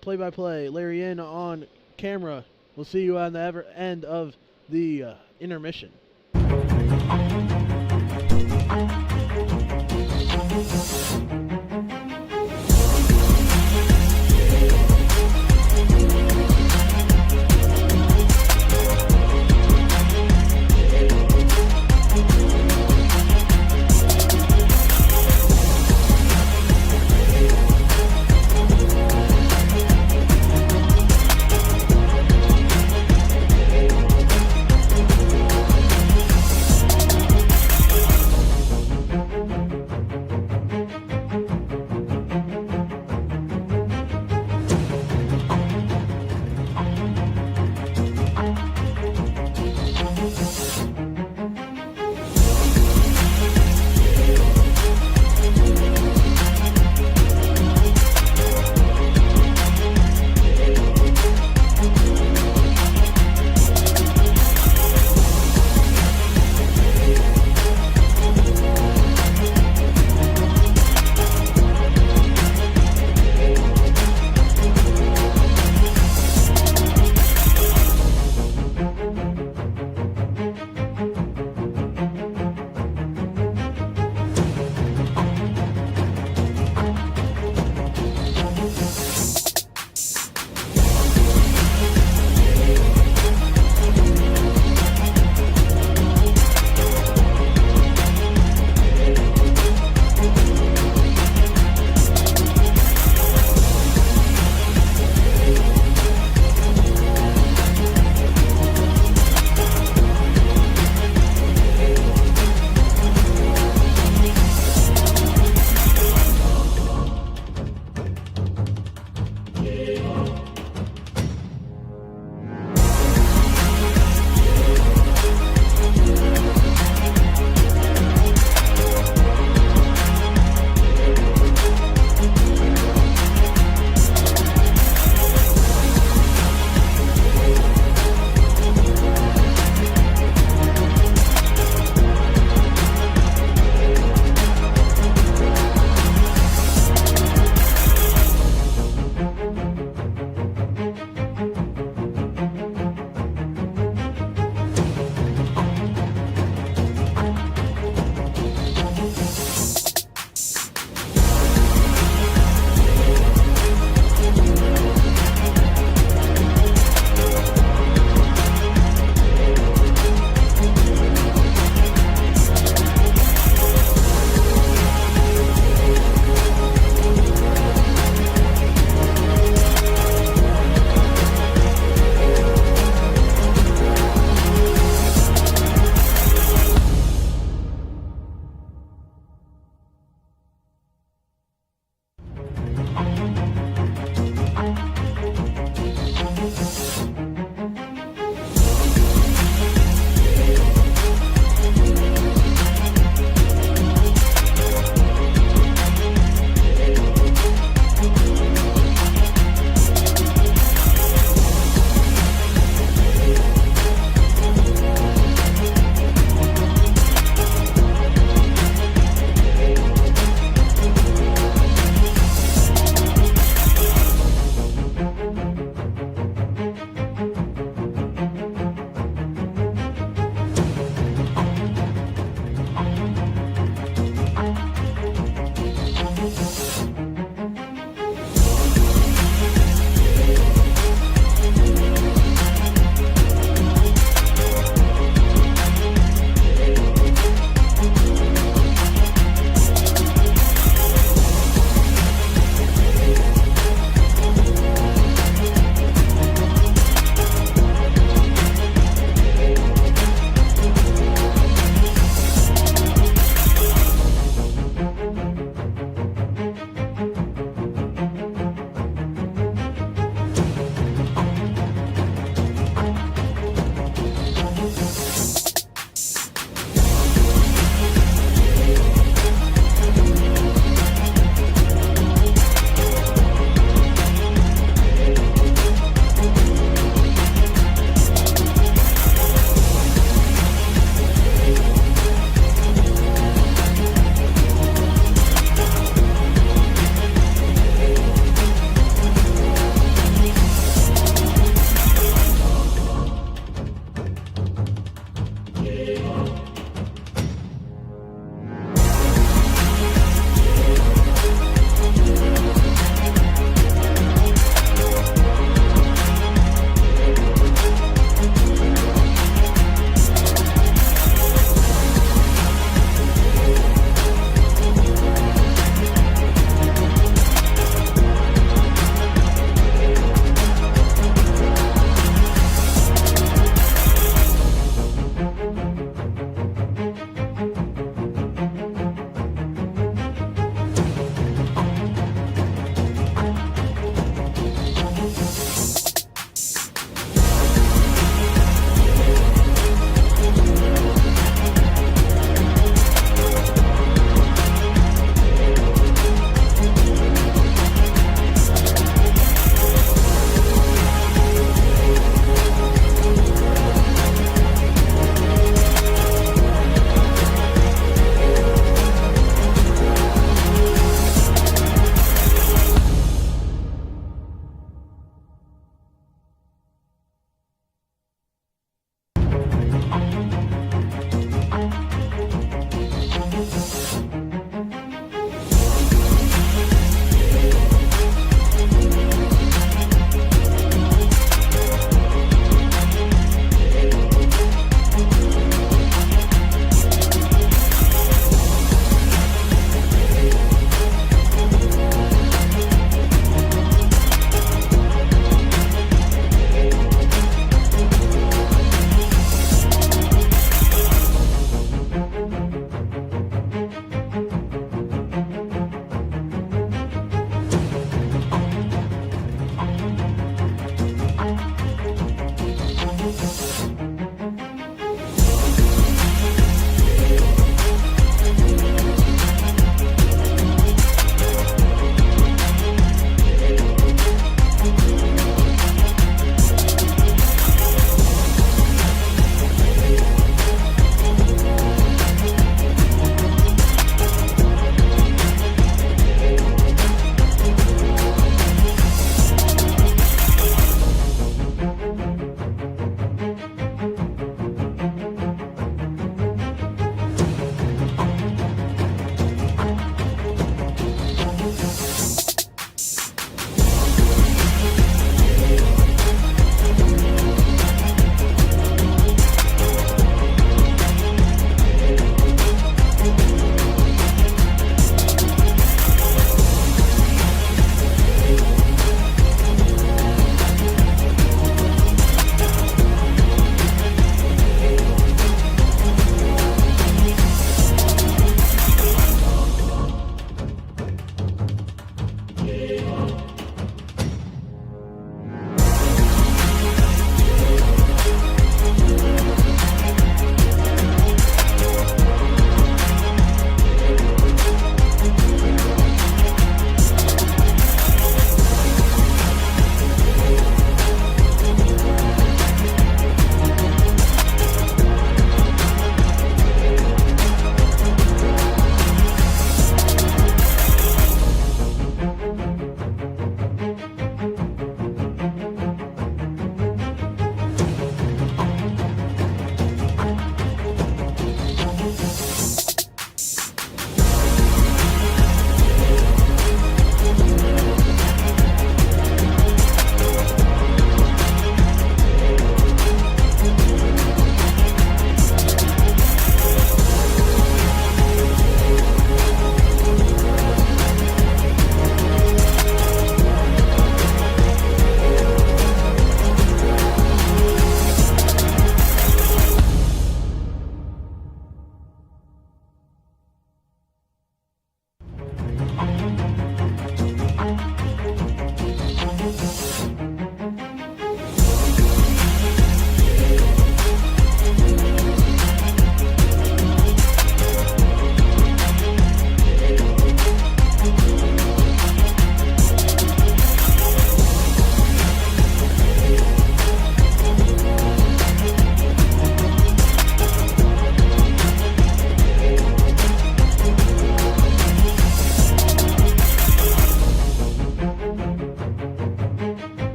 play-by-play. Larry In on camera. We'll see you on the end of the intermission.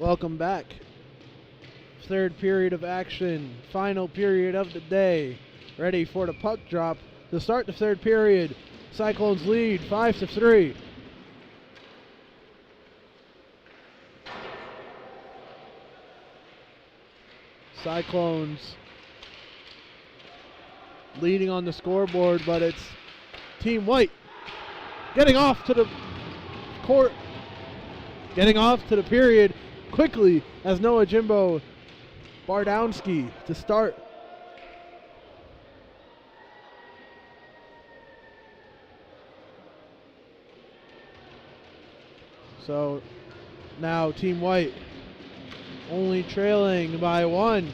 Welcome back. Third period of action, final period of the day. Ready for the puck drop to start the third period. Cyclones lead 5-3. Cyclones leading on the scoreboard, but it's Team White getting off to the court, getting off to the period quickly as Noah Jimbo Bardowski to start. So now Team White only trailing by 1.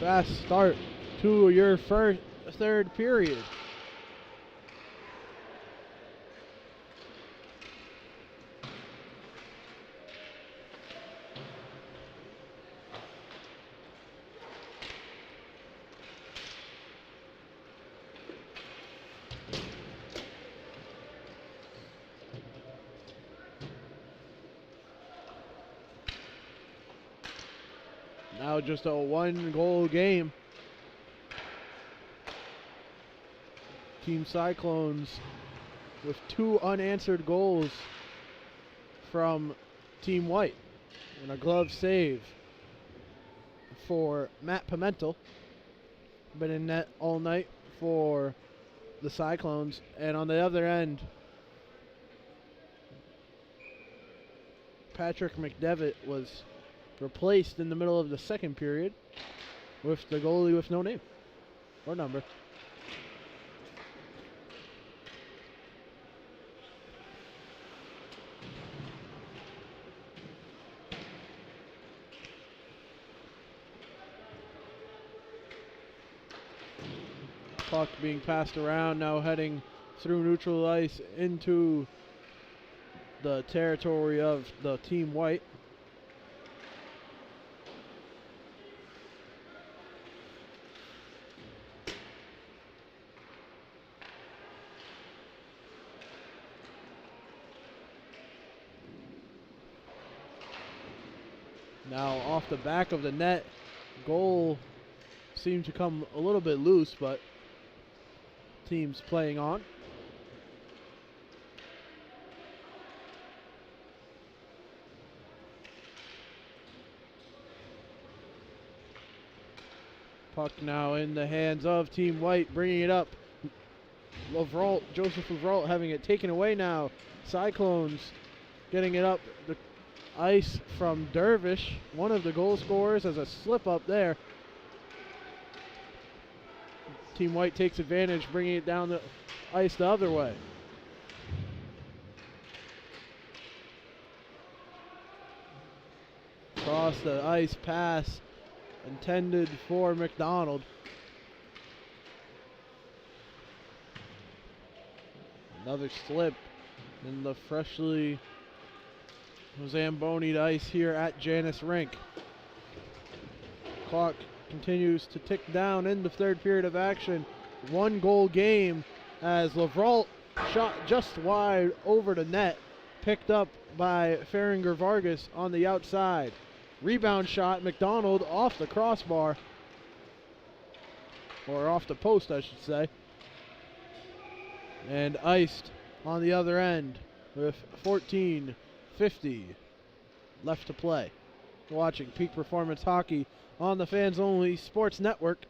Fast start to your third period. Now just a 1-goal game. Team Cyclones with 2 unanswered goals from Team White. And a glove save for Matt Pimentel. Been in net all night for the Cyclones. And on the other end, Patrick McDevitt was replaced in the middle of the second period with the goalie with no name or number. Puck being passed around, now heading through neutral ice into the territory of the Team White. Now off the back of the net, goal seemed to come a little bit loose, but team's playing on. Puck now in the hands of Team White, bringing it up. Joseph Lavrault having it taken away now. Cyclones getting it up the ice from Dervish, one of the goal scorers, as a slip up there. Team White takes advantage, bringing it down the ice the other way. Across the ice pass intended for McDonald. Another slip in the freshly Zamboni'd ice here at Janas Rink. Clock continues to tick down in the third period of action. 1-goal game as Lavrault shot just wide over the net, picked up by Farringer Vargas on the outside. Rebound shot, McDonald off the crossbar, or off the post I should say, and iced on the other end with 14:50 left to play. Watching Peak Performance Hockey on the Fans Only Sports Network.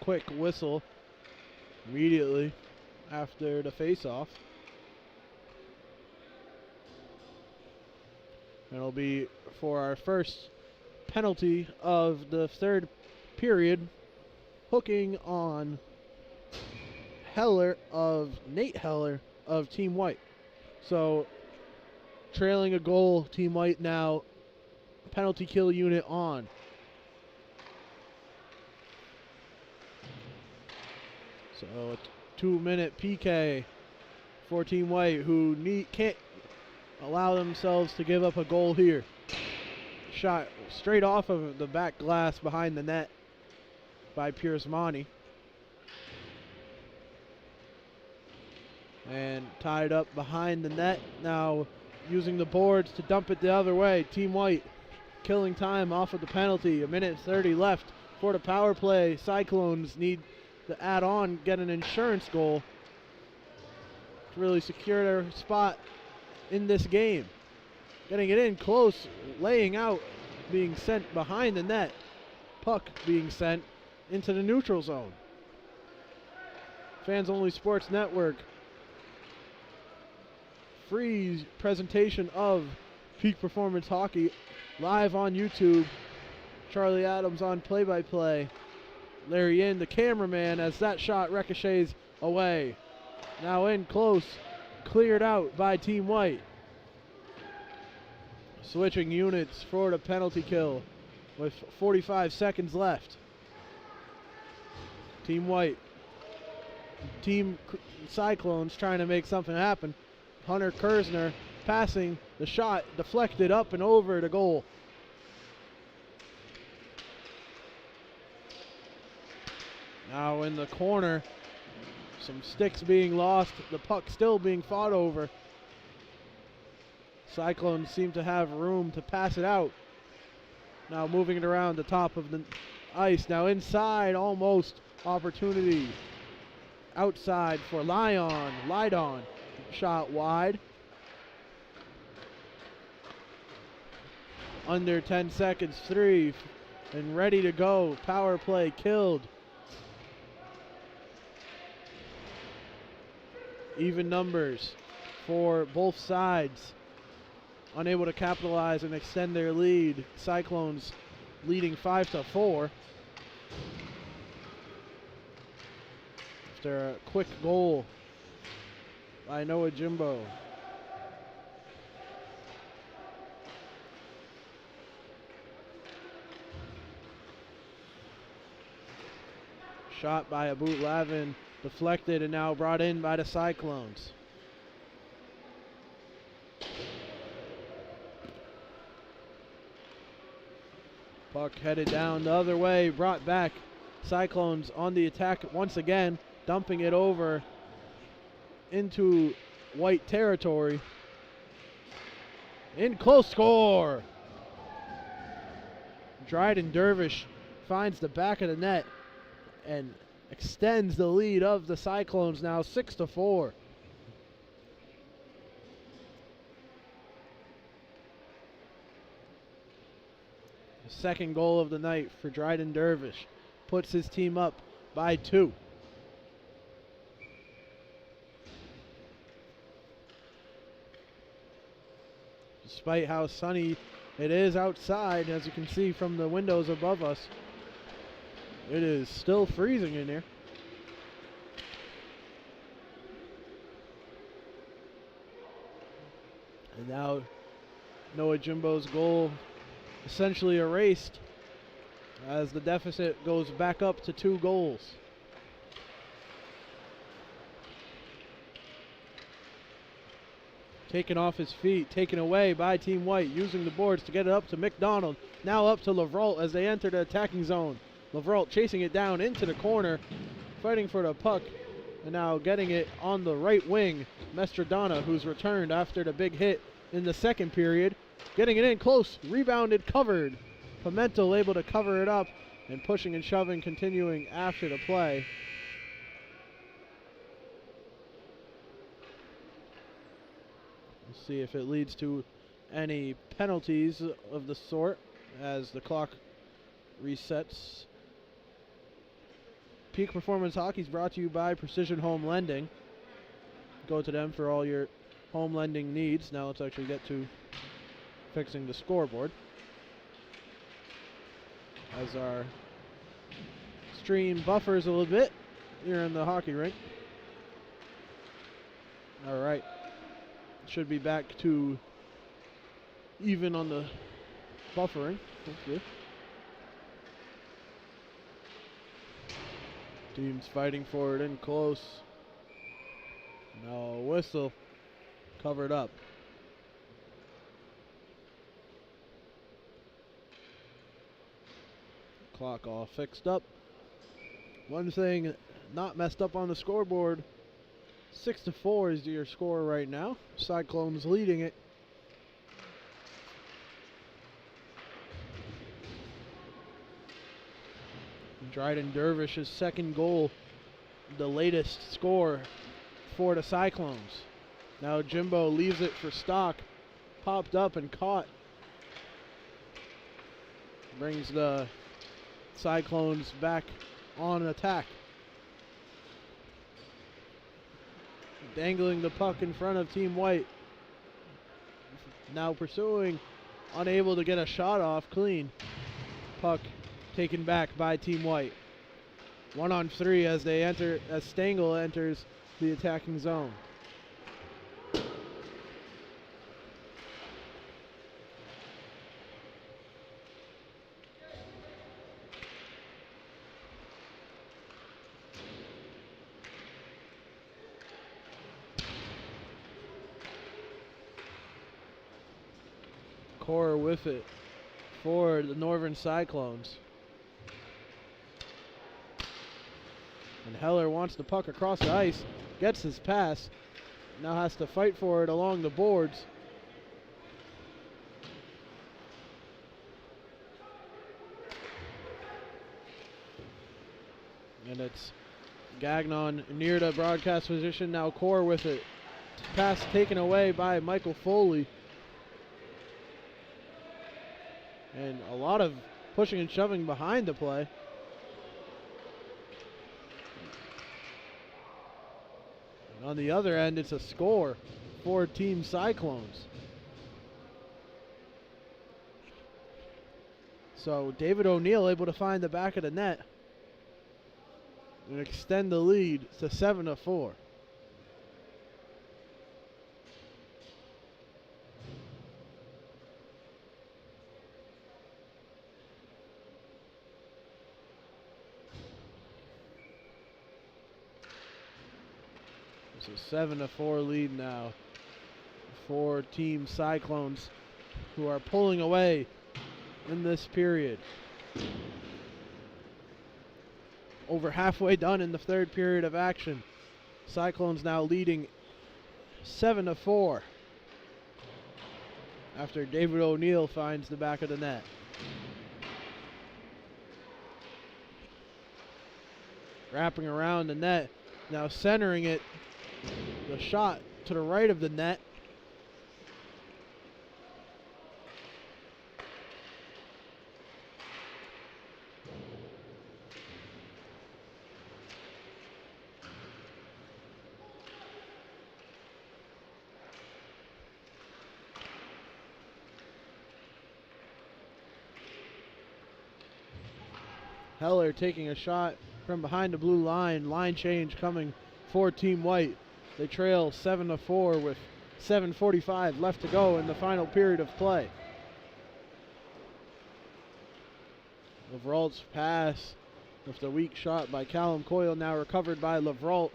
Quick whistle immediately after the face-off. It'll be for our first penalty of the third period, hooking on Nate Heller of Team White. So trailing a goal, Team White now penalty kill unit on. So a 2-minute PK for Team White, who can't allow themselves to give up a goal here. Shot straight off of the back glass behind the net by Piersmani. And tied up behind the net. Now using the boards to dump it the other way. Team White killing time off of the penalty. 1:30 left for the power play. Cyclones need to add on, get an insurance goal to really secure their spot in this game. Getting it in close, laying out, being sent behind the net. Puck being sent into the neutral zone. Fans Only Sports Network. Free presentation of Peak Performance Hockey live on YouTube. Charlie Adams on play-by-play. Larry in, the cameraman, as that shot ricochets away. Now in close, cleared out by Team White. Switching units for the penalty kill with 45 seconds left. Team White, Team Cyclones trying to make something happen. Hunter Kersner passing, the shot deflected up and over the goal. Now in the corner, some sticks being lost, the puck still being fought over. Cyclones seem to have room to pass it out. Now moving it around the top of the ice. Now inside, almost opportunity. Outside for Lydon. Shot wide. Under 10 seconds, 3, and ready to go. Power play killed. Even numbers for both sides. Unable to capitalize and extend their lead. Cyclones leading 5-4. After a quick goal by Noah Jimbo. Shot by Abut Lavin, deflected and now brought in by the Cyclones. Puck headed down the other way, brought back. Cyclones on the attack once again, dumping it over into White territory. In close, score! Dryden Dervish finds the back of the net and extends the lead of the Cyclones, now 6-4. The second goal of the night for Dryden Dervish puts his team up by 2. Despite how sunny it is outside, as you can see from the windows above us, it is still freezing in here. And now Noah Jimbo's goal essentially erased as the deficit goes back up to 2 goals. Taken off his feet, taken away by Team White, using the boards to get it up to McDonald. Now up to Lavralt as they enter the attacking zone. Lavralt chasing it down into the corner, fighting for the puck, and now getting it on the right wing. Mestradana, who's returned after the big hit in the second period. Getting it in close, rebounded, covered. Pimentel able to cover it up, and pushing and shoving continuing after the play. We'll see if it leads to any penalties of the sort as the clock resets. Peak Performance Hockey is brought to you by Precision Home Lending. Go to them for all your home lending needs. Now let's actually get to fixing the scoreboard, as our stream buffers a little bit here in the hockey rink. All right, should be back to even on the buffering, hopefully. Teams fighting for it in close. No whistle, covered up. Clock all fixed up. One thing not messed up on the scoreboard. 6-4 is your score right now. Cyclones leading it. Dryden Dervish's second goal, the latest score for the Cyclones. Now Jimbo leaves it for Stock. Popped up and caught. Brings the Cyclones back on attack. Dangling the puck in front of Team White. Now pursuing, unable to get a shot off clean. Puck taken back by Team White. 1-on-3 as they enter, as Stengel enters the attacking zone. Core with it for the Northern Cyclones. And Heller wants the puck across the ice, gets his pass, now has to fight for it along the boards. And it's Gagnon near the broadcast position, now Core with it. Pass taken away by Michael Foley. And a lot of pushing and shoving behind the play. And on the other end, it's a score for Team Cyclones. So David O'Neill able to find the back of the net and extend the lead to 7-4. It's a 7-4 lead now for Team Cyclones, who are pulling away in this period. Over halfway done in the third period of action. Cyclones now leading 7-4 after David O'Neill finds the back of the net. Wrapping around the net, now centering it. The shot to the right of the net. Heller taking a shot from behind the blue line. Line change coming for Team White. They trail 7-4 with 7:45 left to go in the final period of play. Lavrault's pass with the weak shot by Callum Coyle, now recovered by Lavrault.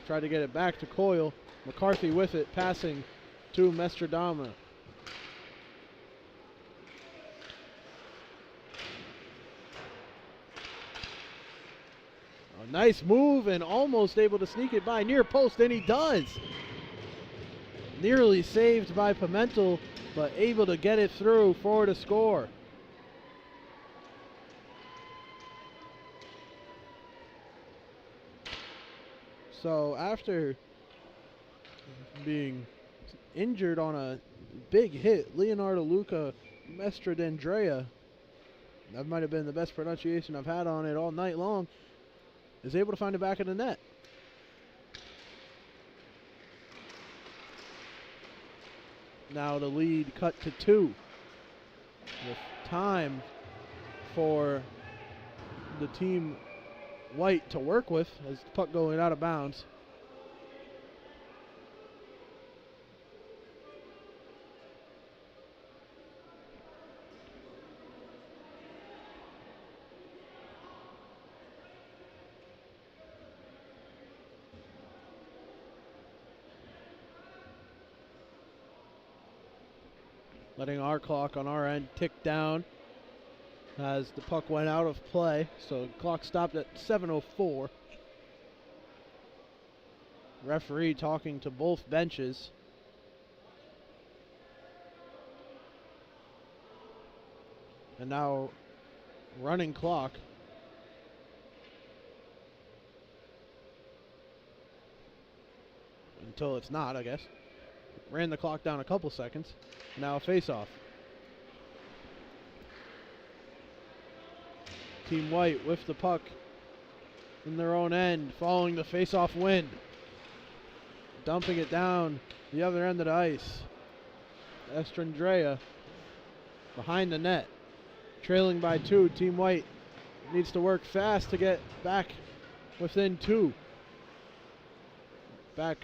Tried to get it back to Coyle. McCarthy with it, passing to Mestradama. A nice move and almost able to sneak it by near post, and he does. Nearly saved by Pimentel, but able to get it through for the score. So after being injured on a big hit, Leonardo Luca Mestradandrea, that might have been the best pronunciation I've had on it all night long, is able to find the back of the net. Now the lead cut to 2 with time for the Team White to work with as the puck going out of bounds. Letting our clock on our end tick down. as the puck went out of play, so clock stopped at 7:04. Referee talking to both benches. And now running clock. Until it's not, I guess. Ran the clock down a couple seconds. Now a face-off. Team White with the puck in their own end, following the face-off win. Dumping it down the other end of the ice. Estrandrea behind the net. Trailing by 2. Team White needs to work fast to get back within 2. Back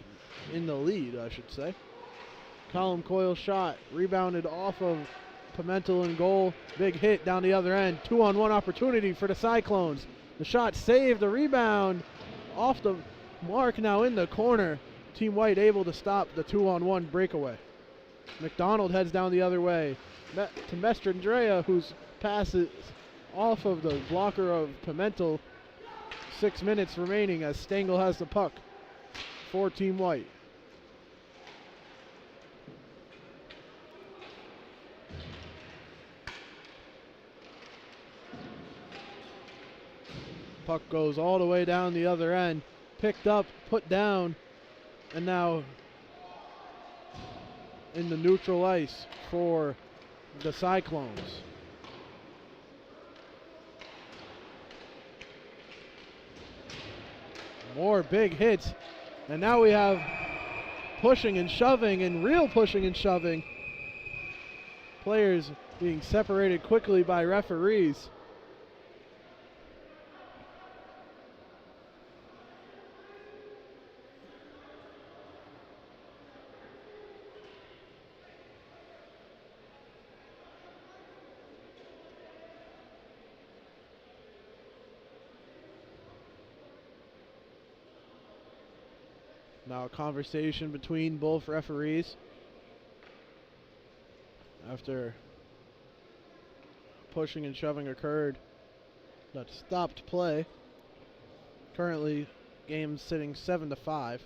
in the lead, I should say. Column coil shot. Rebounded off of Pimentel in goal. Big hit down the other end. 2-on-1 opportunity for the Cyclones. The shot saved. The rebound off the mark now in the corner. Team White able to stop the 2-on-1 breakaway. McDonald heads down the other way to Mestrandrea, whose passes off of the blocker of Pimentel. 6 minutes remaining as Stengel has the puck for Team White. Puck goes all the way down the other end, picked up, put down, and now in the neutral ice for the Cyclones. More big hits, and now we have pushing and shoving, and real pushing and shoving. Players being separated quickly by referees. Now a conversation between both referees after pushing and shoving occurred that stopped play. Currently, game's sitting 7-5.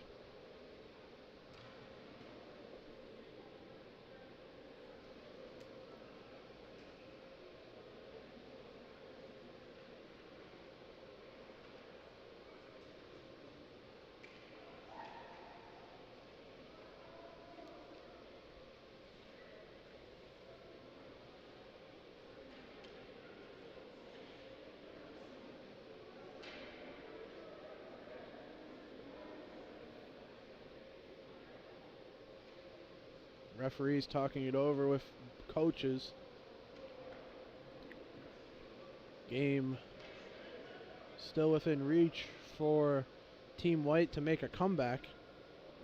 Referees talking it over with coaches. Game still within reach for Team White to make a comeback,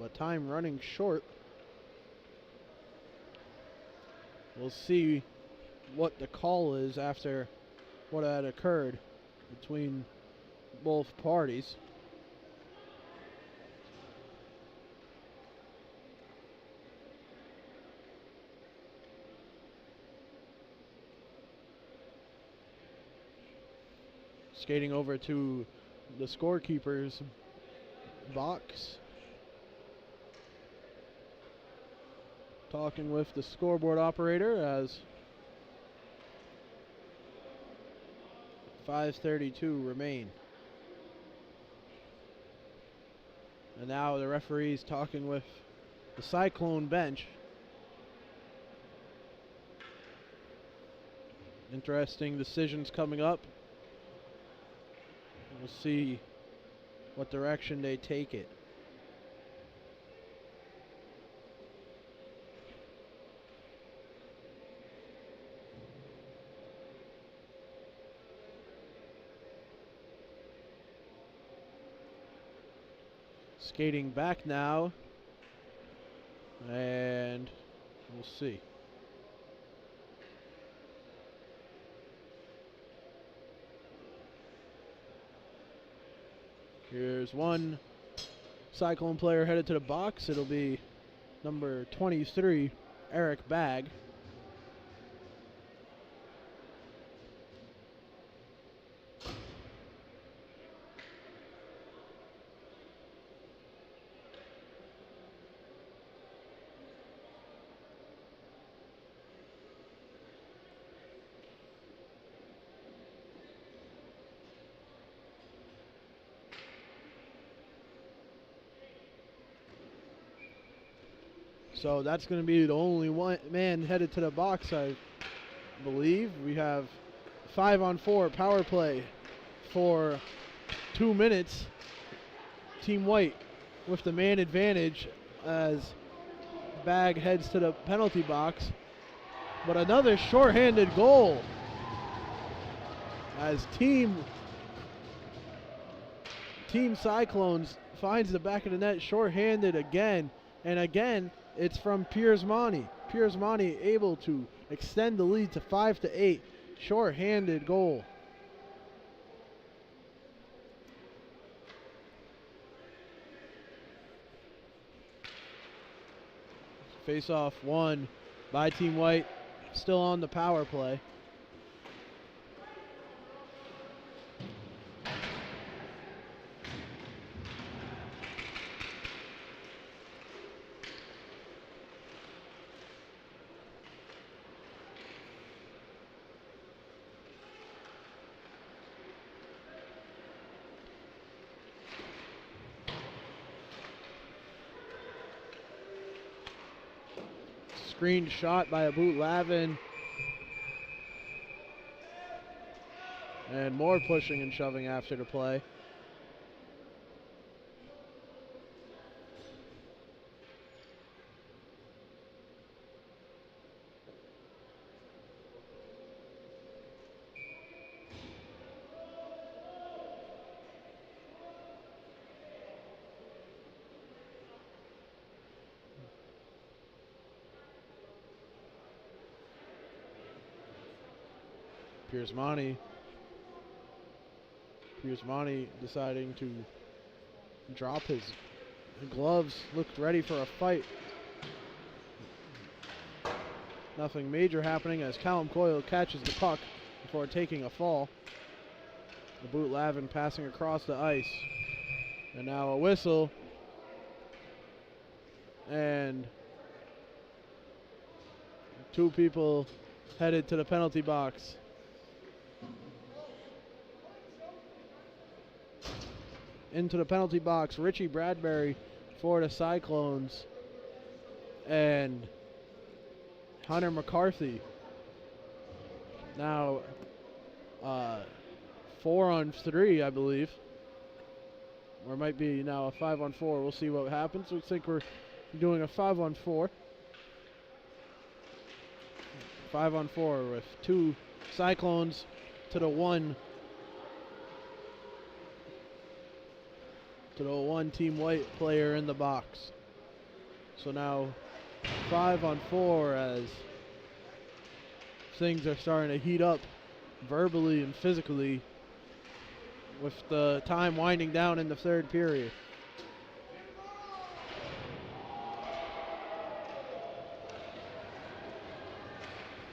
but time running short. We'll see what the call is after what had occurred between both parties. Skating over to the scorekeeper's box. Talking with the scoreboard operator as 5:32 remain. And now the referee's talking with the Cyclone bench. Interesting decisions coming up. We'll see what direction they take it. Skating back now, and we'll see. Here's one Cyclone player headed to the box. It'll be number 23, Eric Bagg. So that's going to be the only one man headed to the box, I believe. We have 5-on-4 power play for 2 minutes. Team White with the man advantage as Bag heads to the penalty box. But another shorthanded goal as Team Cyclones finds the back of the net shorthanded again. And again, it's from Piersmani. Piersmani able to extend the lead to 5-8. Shorthanded goal. Face-off won by Team White. Still on the power play. Screened shot by a boot Lavin. And more pushing and shoving after the play. Piersmani deciding to drop his gloves, looked ready for a fight. Nothing major happening as Callum Coyle catches the puck before taking a fall. The boot Lavin passing across the ice. And now a whistle. And 2 people headed to the penalty box. Into the penalty box, Richie Bradbury for the Cyclones and Hunter McCarthy. Now 4-on-3, I believe. Or it might be now a 5-on-4. We'll see what happens. Looks like we're doing a 5-on-4. 5-on-4 with 2 Cyclones to the 1. To the 1 Team White player in the box. So now 5-on-4 as things are starting to heat up verbally and physically with the time winding down in the 3rd period.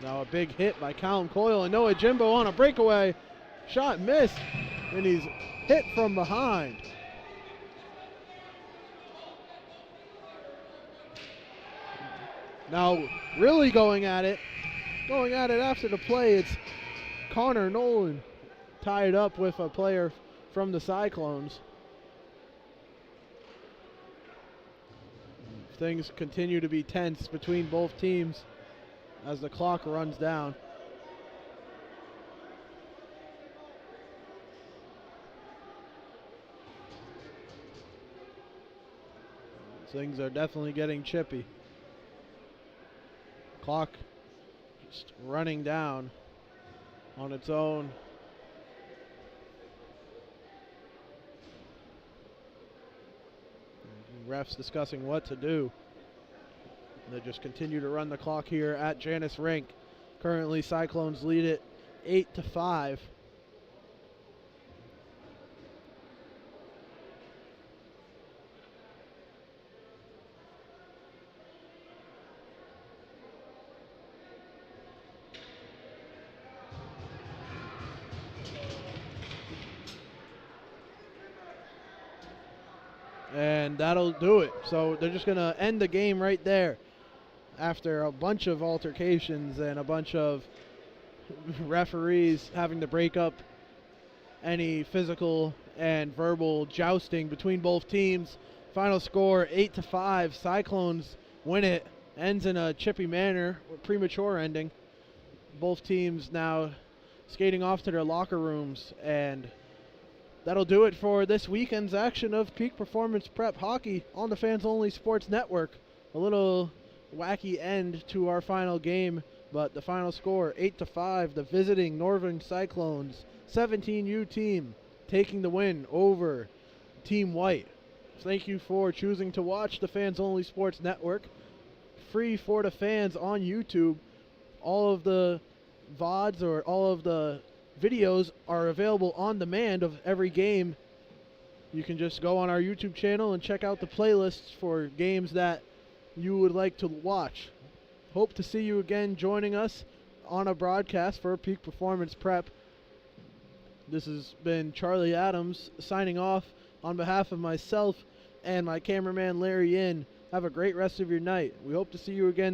Now a big hit by Callum Coyle and Noah Jimbo on a breakaway. Shot missed and he's hit from behind. Now really going at it after the play. It's Connor Nolan tied up with a player from the Cyclones. Things continue to be tense between both teams as the clock runs down. Things are definitely getting chippy. Clock just running down on its own. Refs discussing what to do. They just continue to run the clock here at Janas Rink. Currently, Cyclones lead it 8-5. And that'll do it. So they're just going to end the game right there after a bunch of altercations and a bunch of referees having to break up any physical and verbal jousting between both teams. Final score 8-5. Cyclones win it ends in a chippy manner, or premature ending. Both teams now skating off to their locker rooms, and that'll do it for this weekend's action of Peak Performance Prep Hockey on the Fans Only Sports Network. A little wacky end to our final game, but the final score 8-5, the visiting Northern Cyclones 17U team taking the win over Team White. Thank you for choosing to watch the Fans Only Sports Network, free for the fans on YouTube. All of the VODs or all of the videos are available on demand of every game. You can just go on our YouTube channel and check out the playlists for games that you would like to watch. Hope to see you again joining us on a broadcast for Peak Performance Prep. This has been Charlie Adams signing off on behalf of myself and my cameraman Larry Yin. Have a great rest of your night. We hope to see you again